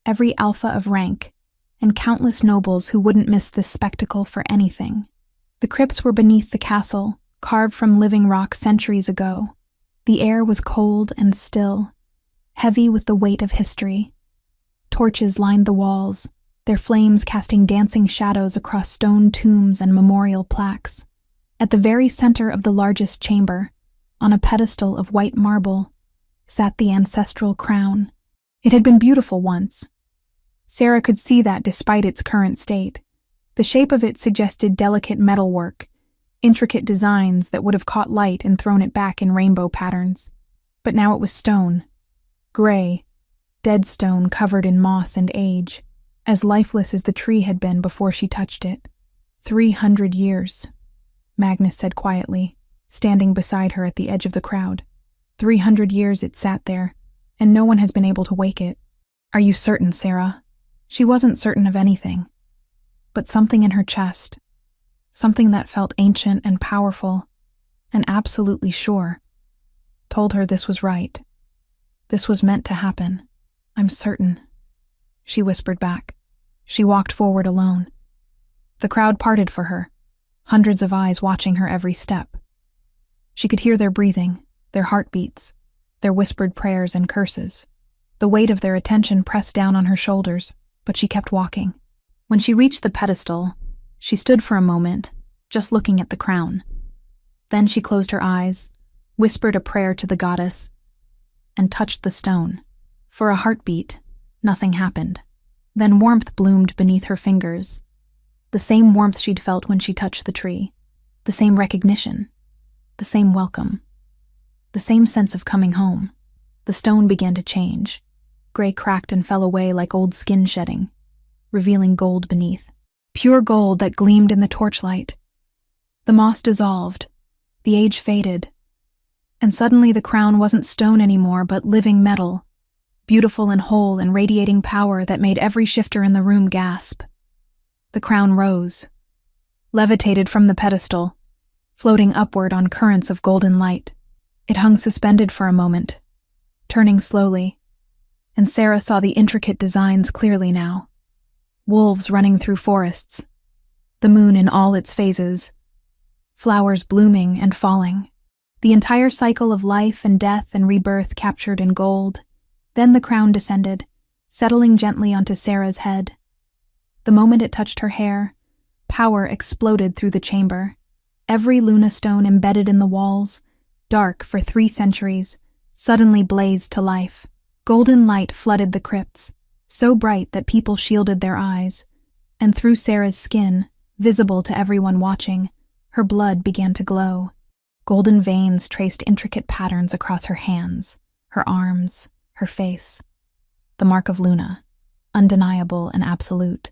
every alpha of rank, and countless nobles who wouldn't miss this spectacle for anything. The crypts were beneath the castle, carved from living rock centuries ago. The air was cold and still, heavy with the weight of history. Torches lined the walls, their flames casting dancing shadows across stone tombs and memorial plaques. At the very center of the largest chamber, on a pedestal of white marble, sat the ancestral crown. It had been beautiful once. Sarah could see that despite its current state. The shape of it suggested delicate metalwork, intricate designs that would have caught light and thrown it back in rainbow patterns. But now it was stone, gray, dead stone covered in moss and age, as lifeless as the tree had been before she touched it. 300 years, Magnus said quietly, standing beside her at the edge of the crowd. 300 years it sat there, and no one has been able to wake it. Are you certain, Sarah? She wasn't certain of anything. But something in her chest, something that felt ancient and powerful and absolutely sure, told her this was right. This was meant to happen. I'm certain, she whispered back. She walked forward alone. The crowd parted for her, hundreds of eyes watching her every step. She could hear their breathing, their heartbeats, their whispered prayers and curses. The weight of their attention pressed down on her shoulders, but she kept walking. When she reached the pedestal, she stood for a moment, just looking at the crown. Then she closed her eyes, whispered a prayer to the goddess, and touched the stone. For a heartbeat, nothing happened. Then warmth bloomed beneath her fingers. The same warmth she'd felt when she touched the tree. The same recognition. The same welcome. The same sense of coming home. The stone began to change. Gray cracked and fell away like old skin shedding, revealing gold beneath. Pure gold that gleamed in the torchlight. The moss dissolved. The age faded. And suddenly the crown wasn't stone anymore, but living metal, beautiful and whole and radiating power that made every shifter in the room gasp. The crown rose, levitated from the pedestal, floating upward on currents of golden light. It hung suspended for a moment, turning slowly, and Sarah saw the intricate designs clearly now. Wolves running through forests, the moon in all its phases, flowers blooming and falling, the entire cycle of life and death and rebirth captured in gold. Then the crown descended, settling gently onto Sarah's head. The moment it touched her hair, power exploded through the chamber. Every Luna stone embedded in the walls, dark for 3 centuries, suddenly blazed to life. Golden light flooded the crypts, so bright that people shielded their eyes, and through Sarah's skin, visible to everyone watching, her blood began to glow. Golden veins traced intricate patterns across her hands, her arms, her face. The mark of Luna, undeniable and absolute.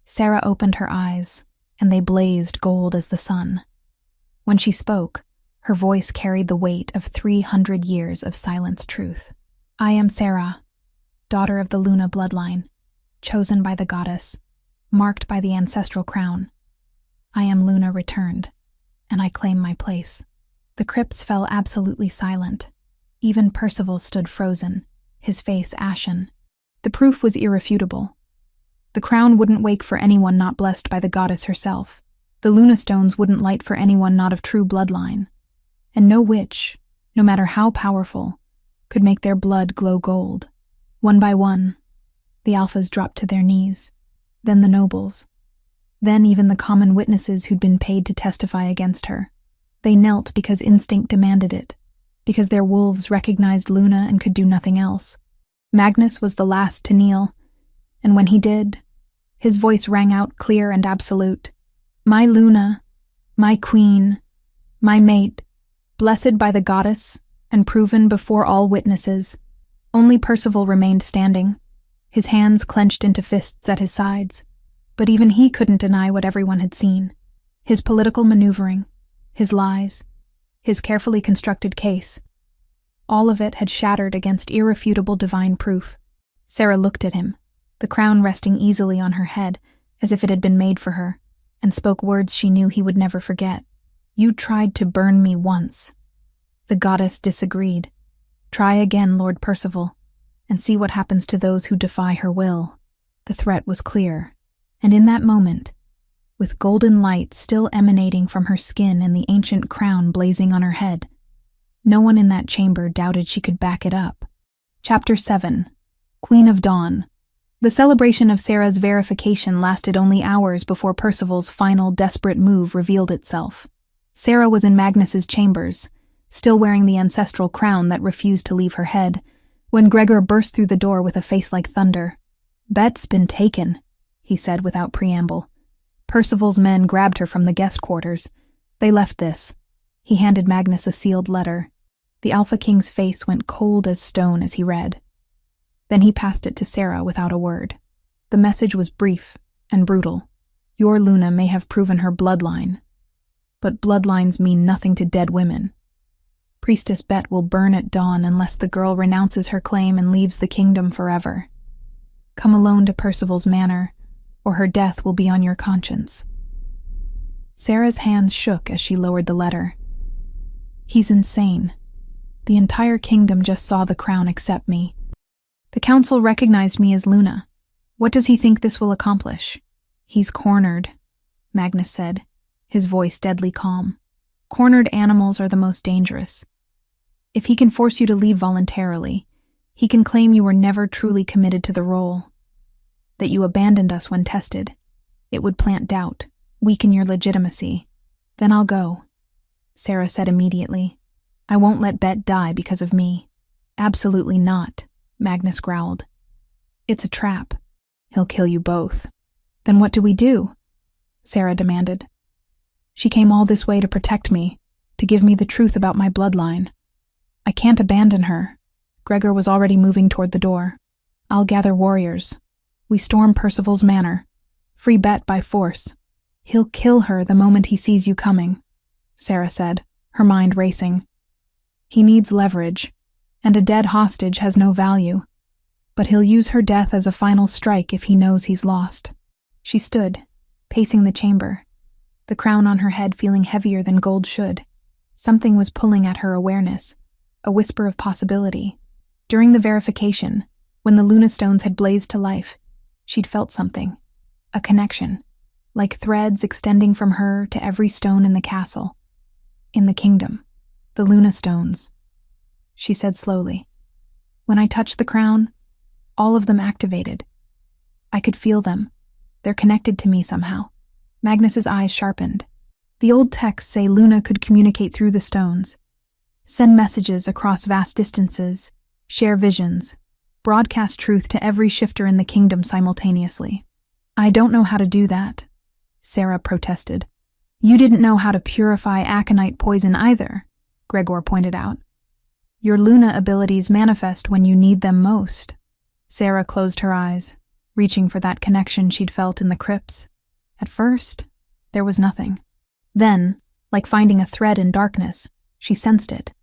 Sarah opened her eyes, and they blazed gold as the sun. When she spoke, her voice carried the weight of 300 years of silenced truth. I am Sarah, daughter of the Luna bloodline, chosen by the goddess, marked by the ancestral crown. I am Luna returned, and I claim my place. The crypts fell absolutely silent. Even Percival stood frozen, his face ashen. The proof was irrefutable. The crown wouldn't wake for anyone not blessed by the goddess herself. The Luna stones wouldn't light for anyone not of true bloodline. And no witch, no matter how powerful, could make their blood glow gold. One by one, the alphas dropped to their knees, then the nobles, then even the common witnesses who'd been paid to testify against her. They knelt because instinct demanded it, because their wolves recognized Luna and could do nothing else. Magnus was the last to kneel, and when he did, his voice rang out clear and absolute. My Luna, my queen, my mate, blessed by the goddess and proven before all witnesses. Only Percival remained standing, his hands clenched into fists at his sides. But even he couldn't deny what everyone had seen. His political maneuvering, his lies, his carefully constructed case. All of it had shattered against irrefutable divine proof. Sarah looked at him, the crown resting easily on her head as if it had been made for her, and spoke words she knew he would never forget. You tried to burn me once. The goddess disagreed. Try again, Lord Percival, and see what happens to those who defy her will. The threat was clear, and in that moment, with golden light still emanating from her skin and the ancient crown blazing on her head, no one in that chamber doubted she could back it up. Chapter 7. Queen of Dawn. The celebration of Sarah's verification lasted only hours before Percival's final desperate move revealed itself. Sarah was in Magnus's chambers, still wearing the ancestral crown that refused to leave her head, when Gregor burst through the door with a face like thunder. Bet's been taken, he said without preamble. Percival's men grabbed her from the guest quarters. They left this. He handed Magnus a sealed letter. The Alpha King's face went cold as stone as he read. Then he passed it to Sarah without a word. The message was brief and brutal. Your Luna may have proven her bloodline, but bloodlines mean nothing to dead women. Priestess Bet will burn at dawn unless the girl renounces her claim and leaves the kingdom forever. Come alone to Percival's manor, or her death will be on your conscience. Sarah's hands shook as she lowered the letter. He's insane. The entire kingdom just saw the crown accept me. The council recognized me as Luna. What does he think this will accomplish? He's cornered, Magnus said, his voice deadly calm. Cornered animals are the most dangerous. If he can force you to leave voluntarily, he can claim you were never truly committed to the role, that you abandoned us when tested. It would plant doubt, weaken your legitimacy. Then I'll go, Sarah said immediately. I won't let Bet die because of me. Absolutely not, Magnus growled. It's a trap. He'll kill you both. Then what do we do? Sarah demanded. She came all this way to protect me, to give me the truth about my bloodline. I can't abandon her. Gregor was already moving toward the door. I'll gather warriors. We storm Percival's manor. Free Bet by force. He'll kill her the moment he sees you coming, Sarah said, her mind racing. He needs leverage, and a dead hostage has no value. But he'll use her death as a final strike if he knows he's lost. She stood, pacing the chamber, the crown on her head feeling heavier than gold should. Something was pulling at her awareness, a whisper of possibility. During the verification, when the Luna stones had blazed to life, she'd felt something, a connection, like threads extending from her to every stone in the castle. In the kingdom, the Luna stones, she said slowly. When I touched the crown, all of them activated. I could feel them. They're connected to me somehow. Magnus's eyes sharpened. The old texts say Luna could communicate through the stones, send messages across vast distances, share visions, broadcast truth to every shifter in the kingdom simultaneously. I don't know how to do that, Sarah protested. You didn't know how to purify aconite poison either, Gregor pointed out. Your Luna abilities manifest when you need them most. Sarah closed her eyes, reaching for that connection she'd felt in the crypts. At first, there was nothing. Then, like finding a thread in darkness, she sensed it.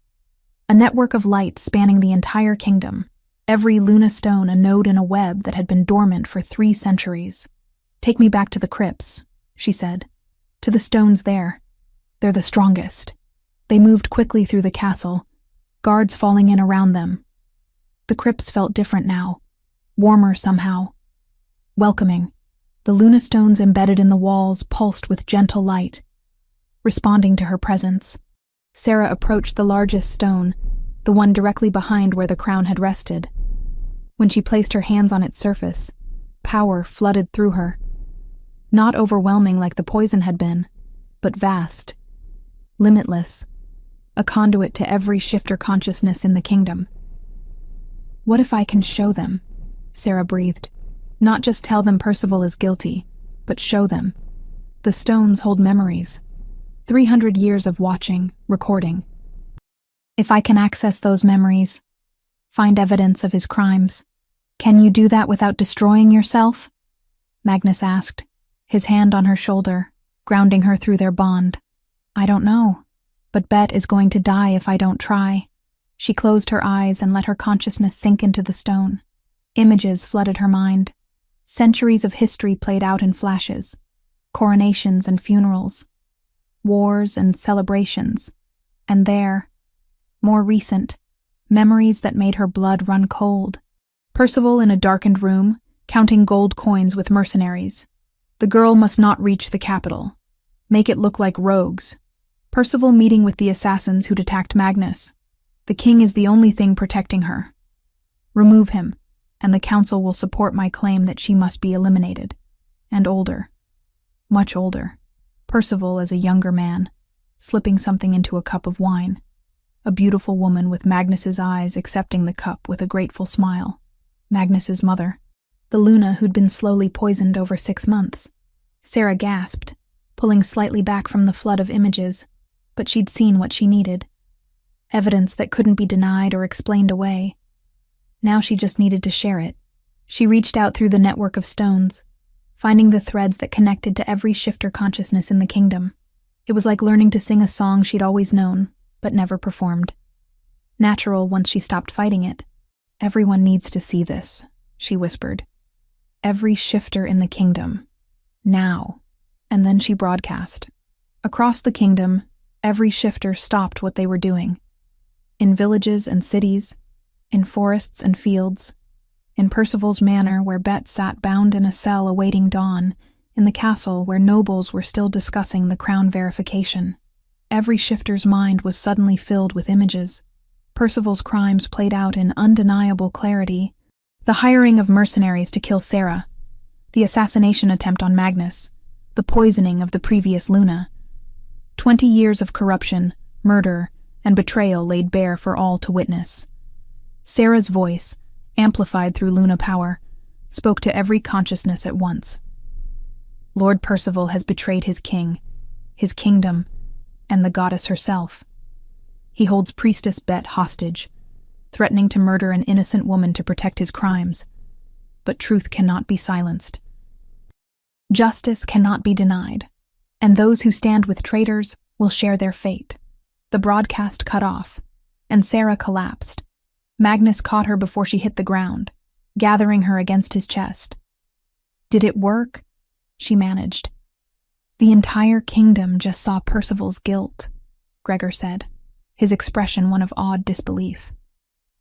A network of light spanning the entire kingdom, every Luna stone a node in a web that had been dormant for 3 centuries. Take me back to the crypts, she said. To the stones there. They're the strongest. They moved quickly through the castle, guards falling in around them. The crypts felt different now, warmer somehow. Welcoming. The Luna stones embedded in the walls pulsed with gentle light, responding to her presence. Sarah approached the largest stone, the one directly behind where the crown had rested. When she placed her hands on its surface, power flooded through her. Not overwhelming like the poison had been, but vast, limitless, a conduit to every shifter consciousness in the kingdom. What if I can show them? Sarah breathed. Not just tell them Percival is guilty, but show them. The stones hold memories. 300 years of watching, recording. If I can access those memories, find evidence of his crimes, can you do that without destroying yourself? Magnus asked, his hand on her shoulder, grounding her through their bond. I don't know, but Bet is going to die if I don't try. She closed her eyes and let her consciousness sink into the stone. Images flooded her mind. Centuries of history played out in flashes. Coronations and funerals. Wars and celebrations. And there, more recent, memories that made her blood run cold. Percival in a darkened room, counting gold coins with mercenaries. The girl must not reach the capital. Make it look like rogues. Percival meeting with the assassins who'd attacked Magnus. The king is the only thing protecting her. Remove him, and the council will support my claim that she must be eliminated. And older. Much older. Percival as a younger man, slipping something into a cup of wine. A beautiful woman with Magnus's eyes accepting the cup with a grateful smile. Magnus's mother. The Luna who'd been slowly poisoned over 6 months. Sarah gasped, pulling slightly back from the flood of images, but she'd seen what she needed. Evidence that couldn't be denied or explained away. Now she just needed to share it. She reached out through the network of stones, finding the threads that connected to every shifter consciousness in the kingdom. It was like learning to sing a song she'd always known, but never performed. Natural once she stopped fighting it. Everyone needs to see this, she whispered. Every shifter in the kingdom. Now. And then she broadcast. Across the kingdom, every shifter stopped what they were doing. In villages and cities, in forests and fields, in Percival's manor where Bet sat bound in a cell awaiting dawn, in the castle where nobles were still discussing the crown verification. Every shifter's mind was suddenly filled with images. Percival's crimes played out in undeniable clarity. The hiring of mercenaries to kill Sarah, the assassination attempt on Magnus, the poisoning of the previous Luna. 20 years of corruption, murder, and betrayal laid bare for all to witness. Sarah's voice, amplified through Luna power, spoke to every consciousness at once. Lord Percival has betrayed his king, his kingdom, and the goddess herself. He holds priestess Bet hostage, threatening to murder an innocent woman to protect his crimes. But truth cannot be silenced. Justice cannot be denied, and those who stand with traitors will share their fate. The broadcast cut off, and Sarah collapsed. Magnus caught her before she hit the ground, gathering her against his chest. Did it work? She managed. The entire kingdom just saw Percival's guilt, Gregor said, his expression one of awed disbelief.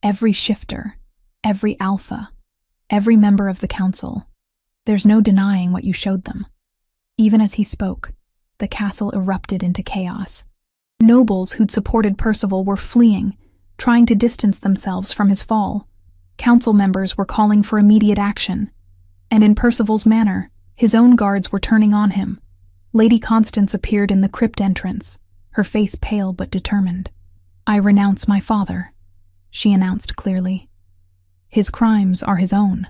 Every shifter, every alpha, every member of the council. There's no denying what you showed them. Even as he spoke, the castle erupted into chaos. Nobles who'd supported Percival were fleeing, trying to distance themselves from his fall. Council members were calling for immediate action. And in Percival's manor, his own guards were turning on him. Lady Constance appeared in the crypt entrance, her face pale but determined. "I renounce my father," she announced clearly. "His crimes are his own.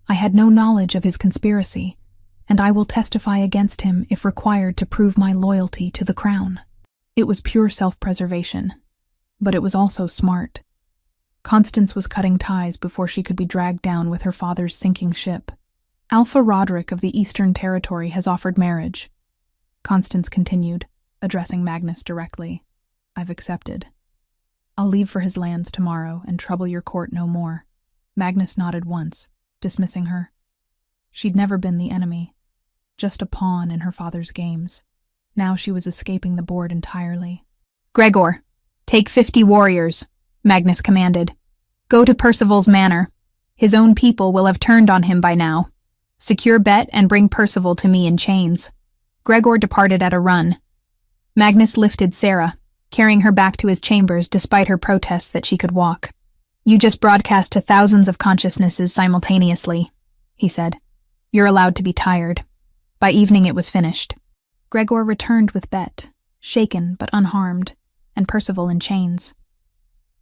I had no knowledge of his conspiracy, and I will testify against him if required to prove my loyalty to the crown." It was pure self-preservation, but it was also smart. Constance was cutting ties before she could be dragged down with her father's sinking ship. "Alpha Roderick of the Eastern Territory has offered marriage," Constance continued, addressing Magnus directly. "I've accepted. I'll leave for his lands tomorrow and trouble your court no more." Magnus nodded once, dismissing her. She'd never been the enemy, just a pawn in her father's games. Now she was escaping the board entirely. "Gregor, take 50 warriors," Magnus commanded. "Go to Percival's manor. His own people will have turned on him by now. Secure Bet and bring Percival to me in chains." Gregor departed at a run. Magnus lifted Sarah, carrying her back to his chambers despite her protests that she could walk. "You just broadcast to thousands of consciousnesses simultaneously," he said. "You're allowed to be tired." By evening it was finished. Gregor returned with Bet, shaken but unharmed, and Percival in chains.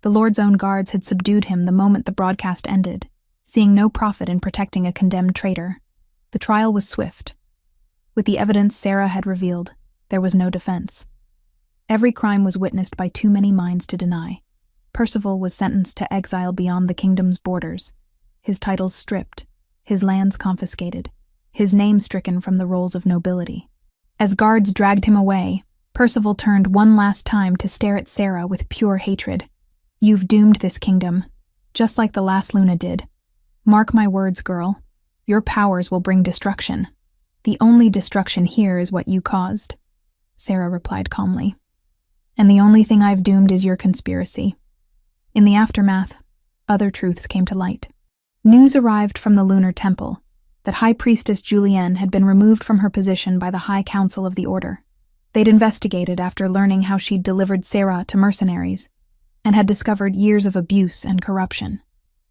The Lord's own guards had subdued him the moment the broadcast ended, seeing no profit in protecting a condemned traitor. The trial was swift. With the evidence Sarah had revealed, there was no defense. Every crime was witnessed by too many minds to deny. Percival was sentenced to exile beyond the kingdom's borders, his titles stripped, his lands confiscated, his name stricken from the rolls of nobility. As guards dragged him away, Percival turned one last time to stare at Sarah with pure hatred. "You've doomed this kingdom, just like the last Luna did. Mark my words, girl. Your powers will bring destruction. The only destruction here is what you caused," Sarah replied calmly. "And the only thing I've doomed is your conspiracy." In the aftermath, other truths came to light. News arrived from the Lunar Temple that High Priestess Julienne had been removed from her position by the High Council of the Order. They'd investigated after learning how she'd delivered Sarah to mercenaries, and had discovered years of abuse and corruption.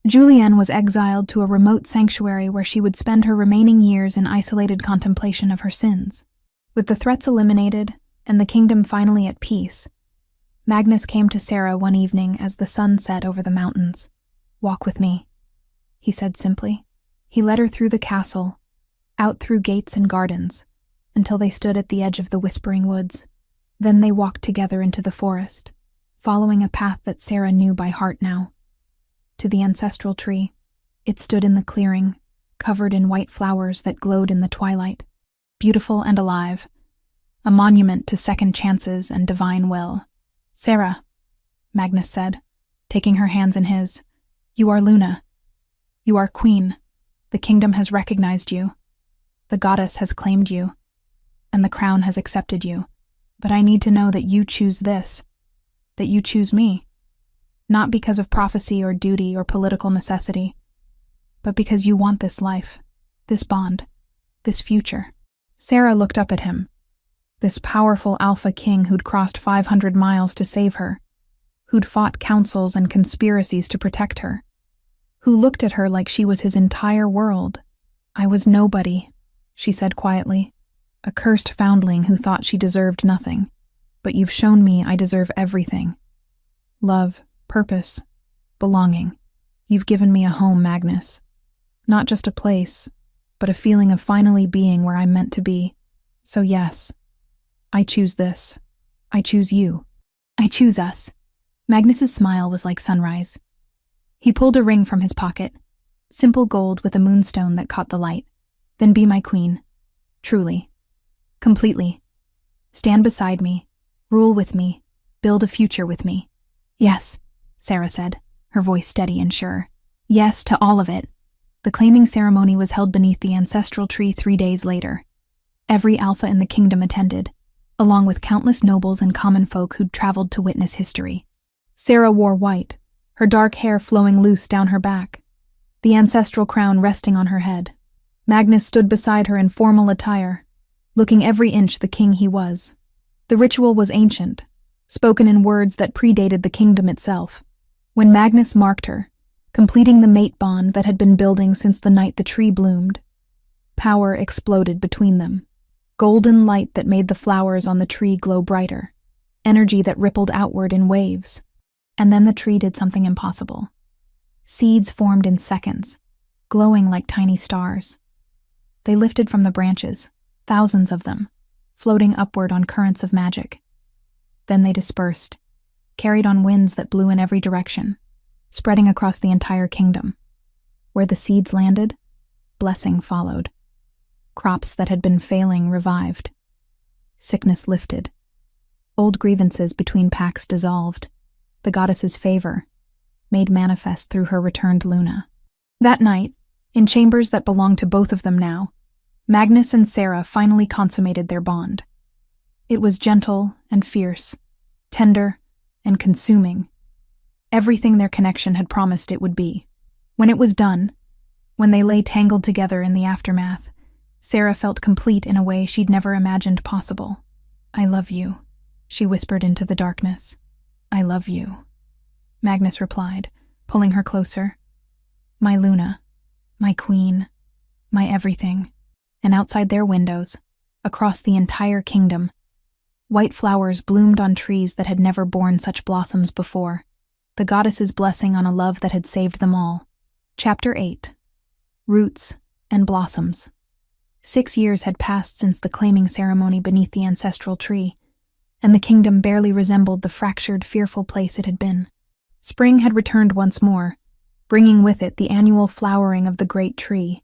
Julienne was exiled to a remote sanctuary where she would spend her remaining years in isolated contemplation of her sins. With the threats eliminated and the kingdom finally at peace, Magnus came to Sarah one evening as the sun set over the mountains. "Walk with me," he said simply. He led her through the castle, out through gates and gardens, until they stood at the edge of the whispering woods. Then they walked together into the forest, following a path that Sarah knew by heart now. To the ancestral tree. It stood in the clearing, covered in white flowers that glowed in the twilight, beautiful and alive, a monument to second chances and divine will. "Sarah," Magnus said, taking her hands in his, "you are Luna. You are queen. The kingdom has recognized you. The goddess has claimed you, and the crown has accepted you. But I need to know that you choose this, that you choose me. Not because of prophecy or duty or political necessity, but because you want this life, this bond, this future. Sarah looked up at him, this powerful alpha king who'd crossed 500 miles to save her, who'd fought councils and conspiracies to protect her, who looked at her like she was his entire world. I was nobody, she said quietly, a cursed foundling who thought she deserved nothing. But you've shown me I deserve everything. Love, purpose, belonging. You've given me a home, Magnus. Not just a place, but a feeling of finally being where I'm meant to be. So yes, I choose this. I choose you. I choose us. Magnus's smile was like sunrise. He pulled a ring from his pocket, simple gold with a moonstone that caught the light. Then be my queen. Truly. Completely. Stand beside me. Rule with me. Build a future with me. Yes, Sarah said, her voice steady and sure. Yes to all of it. The claiming ceremony was held beneath the ancestral tree 3 days later. Every alpha in the kingdom attended, along with countless nobles and common folk who'd traveled to witness history. Sarah wore white, her dark hair flowing loose down her back, the ancestral crown resting on her head. Magnus stood beside her in formal attire, looking every inch the king he was. The ritual was ancient, spoken in words that predated the kingdom itself. When Magnus marked her, completing the mate bond that had been building since the night the tree bloomed, power exploded between them. Golden light that made the flowers on the tree glow brighter, energy that rippled outward in waves. And then the tree did something impossible. Seeds formed in seconds, glowing like tiny stars. They lifted from the branches, thousands of them, floating upward on currents of magic. Then they dispersed, carried on winds that blew in every direction, spreading across the entire kingdom. Where the seeds landed, blessing followed. Crops that had been failing revived. Sickness lifted. Old grievances between packs dissolved. The goddess's favor, made manifest through her returned Luna. That night, in chambers that belonged to both of them now, Magnus and Sarah finally consummated their bond. It was gentle and fierce, tender and consuming, everything their connection had promised it would be. When it was done, when they lay tangled together in the aftermath, Sarah felt complete in a way she'd never imagined possible. I love you, she whispered into the darkness. I love you, Magnus replied, pulling her closer. My Luna, my queen, my everything. And outside their windows, across the entire kingdom, white flowers bloomed on trees that had never borne such blossoms before, the goddess's blessing on a love that had saved them all. Chapter 8. Roots and Blossoms. 6 years had passed since the claiming ceremony beneath the ancestral tree, and the kingdom barely resembled the fractured, fearful place it had been. Spring had returned once more, bringing with it the annual flowering of the great tree,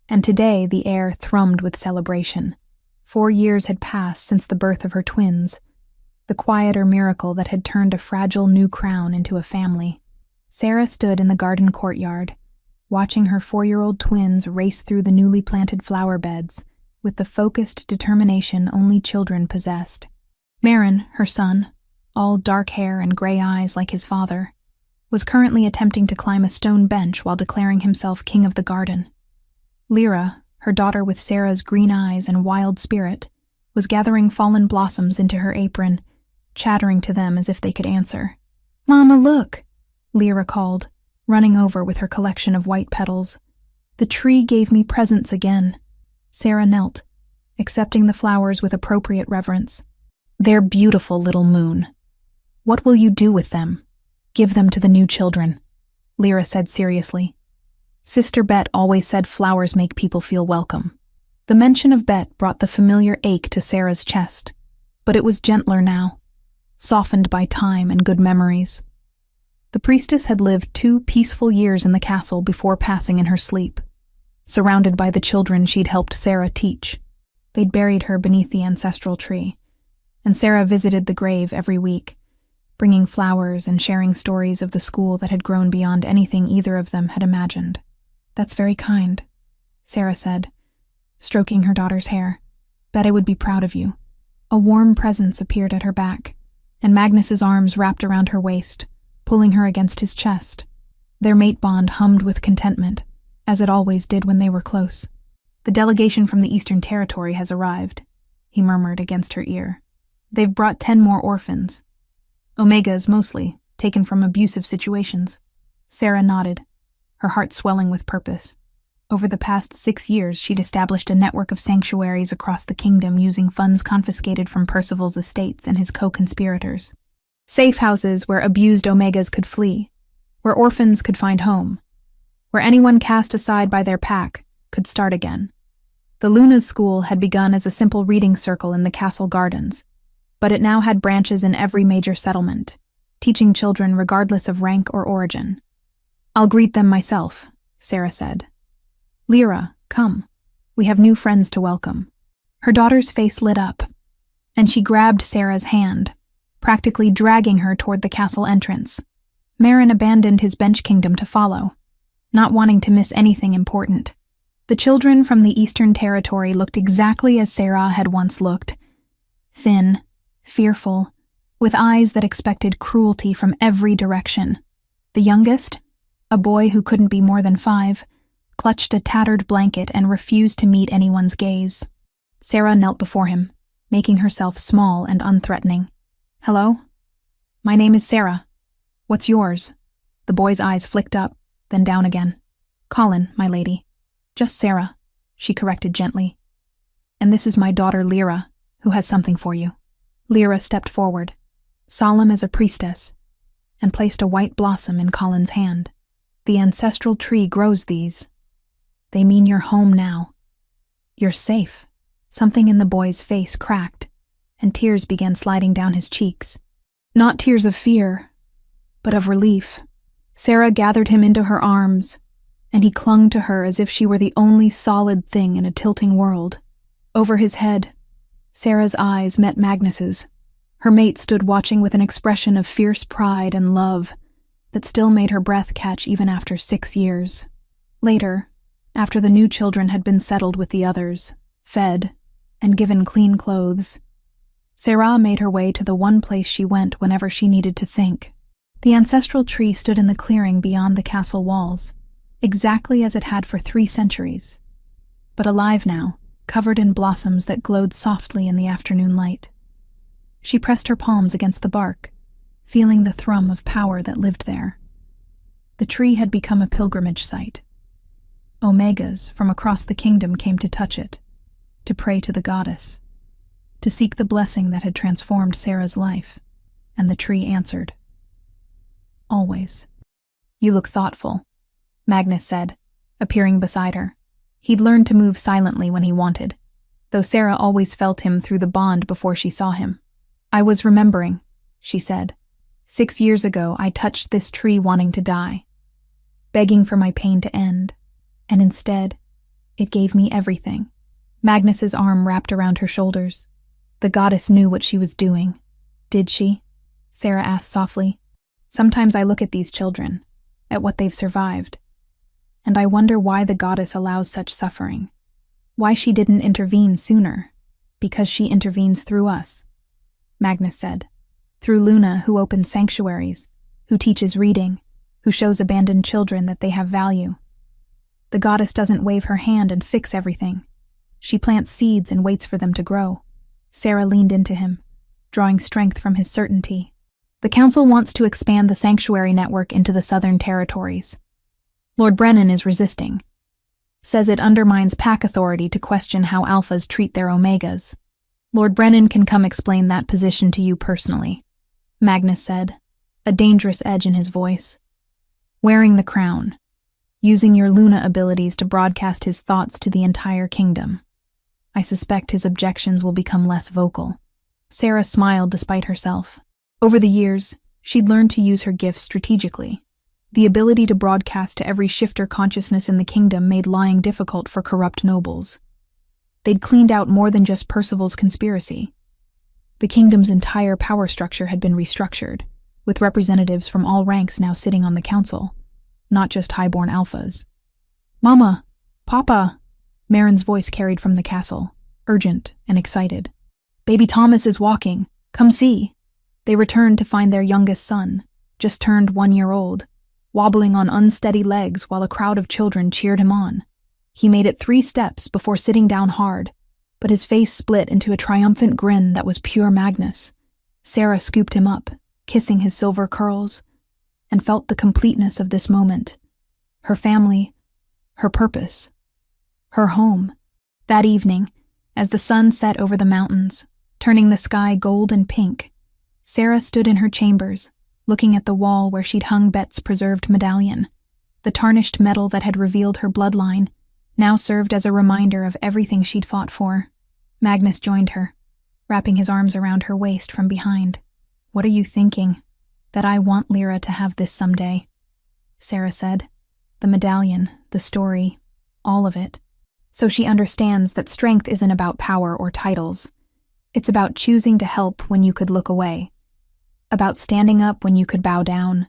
and today the air thrummed with celebration. 4 years had passed since the birth of her twins, the quieter miracle that had turned a fragile new crown into a family. Sarah stood in the garden courtyard, watching her 4-year-old twins race through the newly planted flower beds with the focused determination only children possessed. Marin, her son, all dark hair and gray eyes like his father, was currently attempting to climb a stone bench while declaring himself king of the garden. Lyra, her daughter with Sarah's green eyes and wild spirit, was gathering fallen blossoms into her apron, chattering to them as if they could answer. "Mama, look," Lyra called, running over with her collection of white petals. "The tree gave me presents again." Sarah knelt, accepting the flowers with appropriate reverence. "They're beautiful, little moon. What will you do with them?" "Give them to the new children," Lyra said seriously. Sister Bet always said flowers make people feel welcome. The mention of Bet brought the familiar ache to Sarah's chest, but it was gentler now, softened by time and good memories. The priestess had lived 2 peaceful years in the castle before passing in her sleep, surrounded by the children she'd helped Sarah teach. They'd buried her beneath the ancestral tree, and Sarah visited the grave every week, bringing flowers and sharing stories of the school that had grown beyond anything either of them had imagined. "That's very kind," Sarah said, stroking her daughter's hair. "Bet I would be proud of you." A warm presence appeared at her back, and Magnus's arms wrapped around her waist, pulling her against his chest. Their mate bond hummed with contentment, as it always did when they were close. "The delegation from the Eastern Territory has arrived," he murmured against her ear. "They've brought 10 more orphans. Omegas, mostly, taken from abusive situations." Sarah nodded, her heart swelling with purpose. Over the past 6 years, she'd established a network of sanctuaries across the kingdom using funds confiscated from Percival's estates and his co-conspirators. Safe houses where abused Omegas could flee, where orphans could find home, where anyone cast aside by their pack could start again. The Luna's school had begun as a simple reading circle in the castle gardens, but it now had branches in every major settlement, teaching children regardless of rank or origin. "I'll greet them myself," Sarah said. "Lyra, come. We have new friends to welcome." Her daughter's face lit up, and she grabbed Sarah's hand, practically dragging her toward the castle entrance. Marin abandoned his bench kingdom to follow, not wanting to miss anything important. The children from the Eastern Territory looked exactly as Sarah had once looked: thin, fearful, with eyes that expected cruelty from every direction. The youngest, a boy who couldn't be more than 5, clutched a tattered blanket and refused to meet anyone's gaze. Sarah knelt before him, making herself small and unthreatening. "Hello? My name is Sarah. What's yours?" The boy's eyes flicked up, then down again. "Colin, my lady. Just Sarah," she corrected gently. "And this is my daughter Lyra, who has something for you." Lyra stepped forward, solemn as a priestess, and placed a white blossom in Colin's hand. "The ancestral tree grows these. They mean you're home now. You're safe." Something in the boy's face cracked, and tears began sliding down his cheeks. Not tears of fear, but of relief. Sarah gathered him into her arms, and he clung to her as if she were the only solid thing in a tilting world. Over his head, Sarah's eyes met Magnus's. Her mate stood watching with an expression of fierce pride and love that still made her breath catch even after 6 years. Later, after the new children had been settled with the others, fed, and given clean clothes, Sarah made her way to the one place she went whenever she needed to think. The ancestral tree stood in the clearing beyond the castle walls, exactly as it had for 3 centuries, but alive now, covered in blossoms that glowed softly in the afternoon light. She pressed her palms against the bark, feeling the thrum of power that lived there. The tree had become a pilgrimage site. Omegas from across the kingdom came to touch it, to pray to the goddess, to seek the blessing that had transformed Sarah's life, and the tree answered. Always. "You look thoughtful," Magnus said, appearing beside her. He'd learned to move silently when he wanted, though Sarah always felt him through the bond before she saw him. "I was remembering," she said. 6 years ago, I touched this tree wanting to die, begging for my pain to end. And instead, it gave me everything." Magnus's arm wrapped around her shoulders. The goddess knew what she was doing. "Did she?" Sarah asked softly. "Sometimes I look at these children, at what they've survived, and I wonder why the goddess allows such suffering. Why she didn't intervene sooner. Because she intervenes through us," Magnus said. "Through Luna, who opens sanctuaries, who teaches reading, who shows abandoned children that they have value. The goddess doesn't wave her hand and fix everything. She plants seeds and waits for them to grow." Sarah leaned into him, drawing strength from his certainty. "The council wants to expand the sanctuary network into the southern territories. Lord Brennan is resisting. Says it undermines pack authority to question how alphas treat their omegas. Lord Brennan can come explain that position to you personally," Magnus said, a dangerous edge in his voice. "Wearing the crown. Using your Luna abilities to broadcast his thoughts to the entire kingdom. I suspect his objections will become less vocal." Sarah smiled despite herself. Over the years, she'd learned to use her gifts strategically. The ability to broadcast to every shifter consciousness in the kingdom made lying difficult for corrupt nobles. They'd cleaned out more than just Percival's conspiracy. The kingdom's entire power structure had been restructured, with representatives from all ranks now sitting on the council, not just highborn alphas. "Mama! Papa!" Marin's voice carried from the castle, urgent and excited. "Baby Thomas is walking. Come see." They returned to find their youngest son, just turned 1 year old, wobbling on unsteady legs while a crowd of children cheered him on. He made it 3 steps before sitting down hard, but his face split into a triumphant grin that was pure madness. Sarah scooped him up, kissing his silver curls, and felt the completeness of this moment. Her family, her purpose, her home. That evening, as the sun set over the mountains, turning the sky gold and pink, Sarah stood in her chambers, looking at the wall where she'd hung Bet's preserved medallion. The tarnished metal that had revealed her bloodline now served as a reminder of everything she'd fought for. Magnus joined her, wrapping his arms around her waist from behind. "What are you thinking?" "That I want Lyra to have this someday," Sarah said. "The medallion, the story, all of it. So she understands that strength isn't about power or titles. It's about choosing to help when you could look away. About standing up when you could bow down.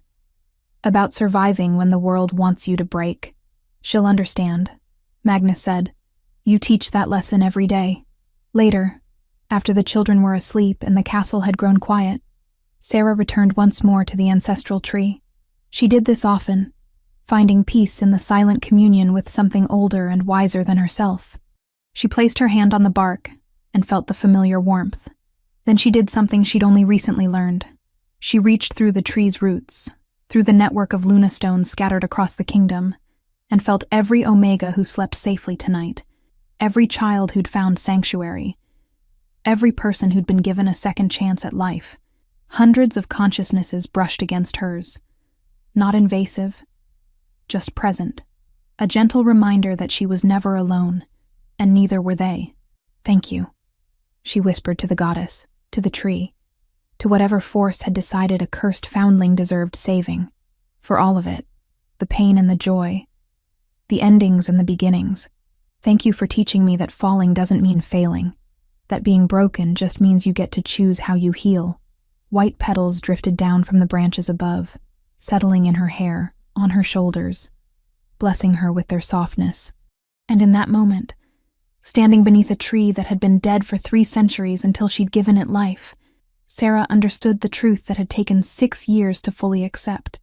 About surviving when the world wants you to break. She'll understand," Magnus said. "You teach that lesson every day." Later, after the children were asleep and the castle had grown quiet, Sarah returned once more to the ancestral tree. She did this often, finding peace in the silent communion with something older and wiser than herself. She placed her hand on the bark and felt the familiar warmth. Then she did something she'd only recently learned. She reached through the tree's roots, through the network of lunastones scattered across the kingdom, and felt every Omega who slept safely tonight, every child who'd found sanctuary, every person who'd been given a second chance at life. Hundreds of consciousnesses brushed against hers. Not invasive, just present. A gentle reminder that she was never alone, and neither were they. "Thank you," she whispered to the goddess, to the tree, to whatever force had decided a cursed foundling deserved saving. For all of it, the pain and the joy, the endings and the beginnings. Thank you for teaching me that falling doesn't mean failing, that being broken just means you get to choose how you heal. White petals drifted down from the branches above, settling in her hair, on her shoulders, blessing her with their softness. And in that moment, standing beneath a tree that had been dead for 3 centuries until she'd given it life, Sarah understood the truth that had taken 6 years to fully accept.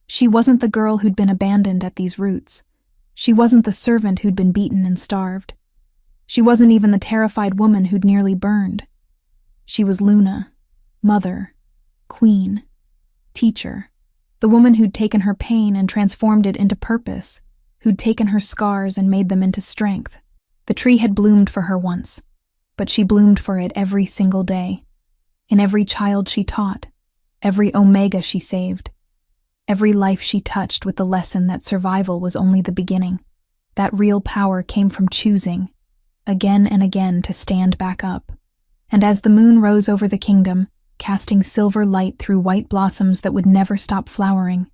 She wasn't the girl who'd been abandoned at these roots. She wasn't the servant who'd been beaten and starved. She wasn't even the terrified woman who'd nearly burned. She was Luna, mother, queen, teacher, the woman who'd taken her pain and transformed it into purpose, who'd taken her scars and made them into strength. The tree had bloomed for her once, but she bloomed for it every single day. In every child she taught, every Omega she saved, every life she touched with the lesson that survival was only the beginning. That real power came from choosing, again and again, to stand back up. And as the moon rose over the kingdom, casting silver light through white blossoms that would never stop flowering,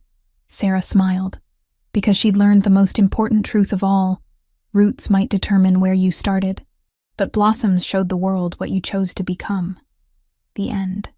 Sarah smiled, because she'd learned the most important truth of all. Roots might determine where you started, but blossoms showed the world what you chose to become. The end.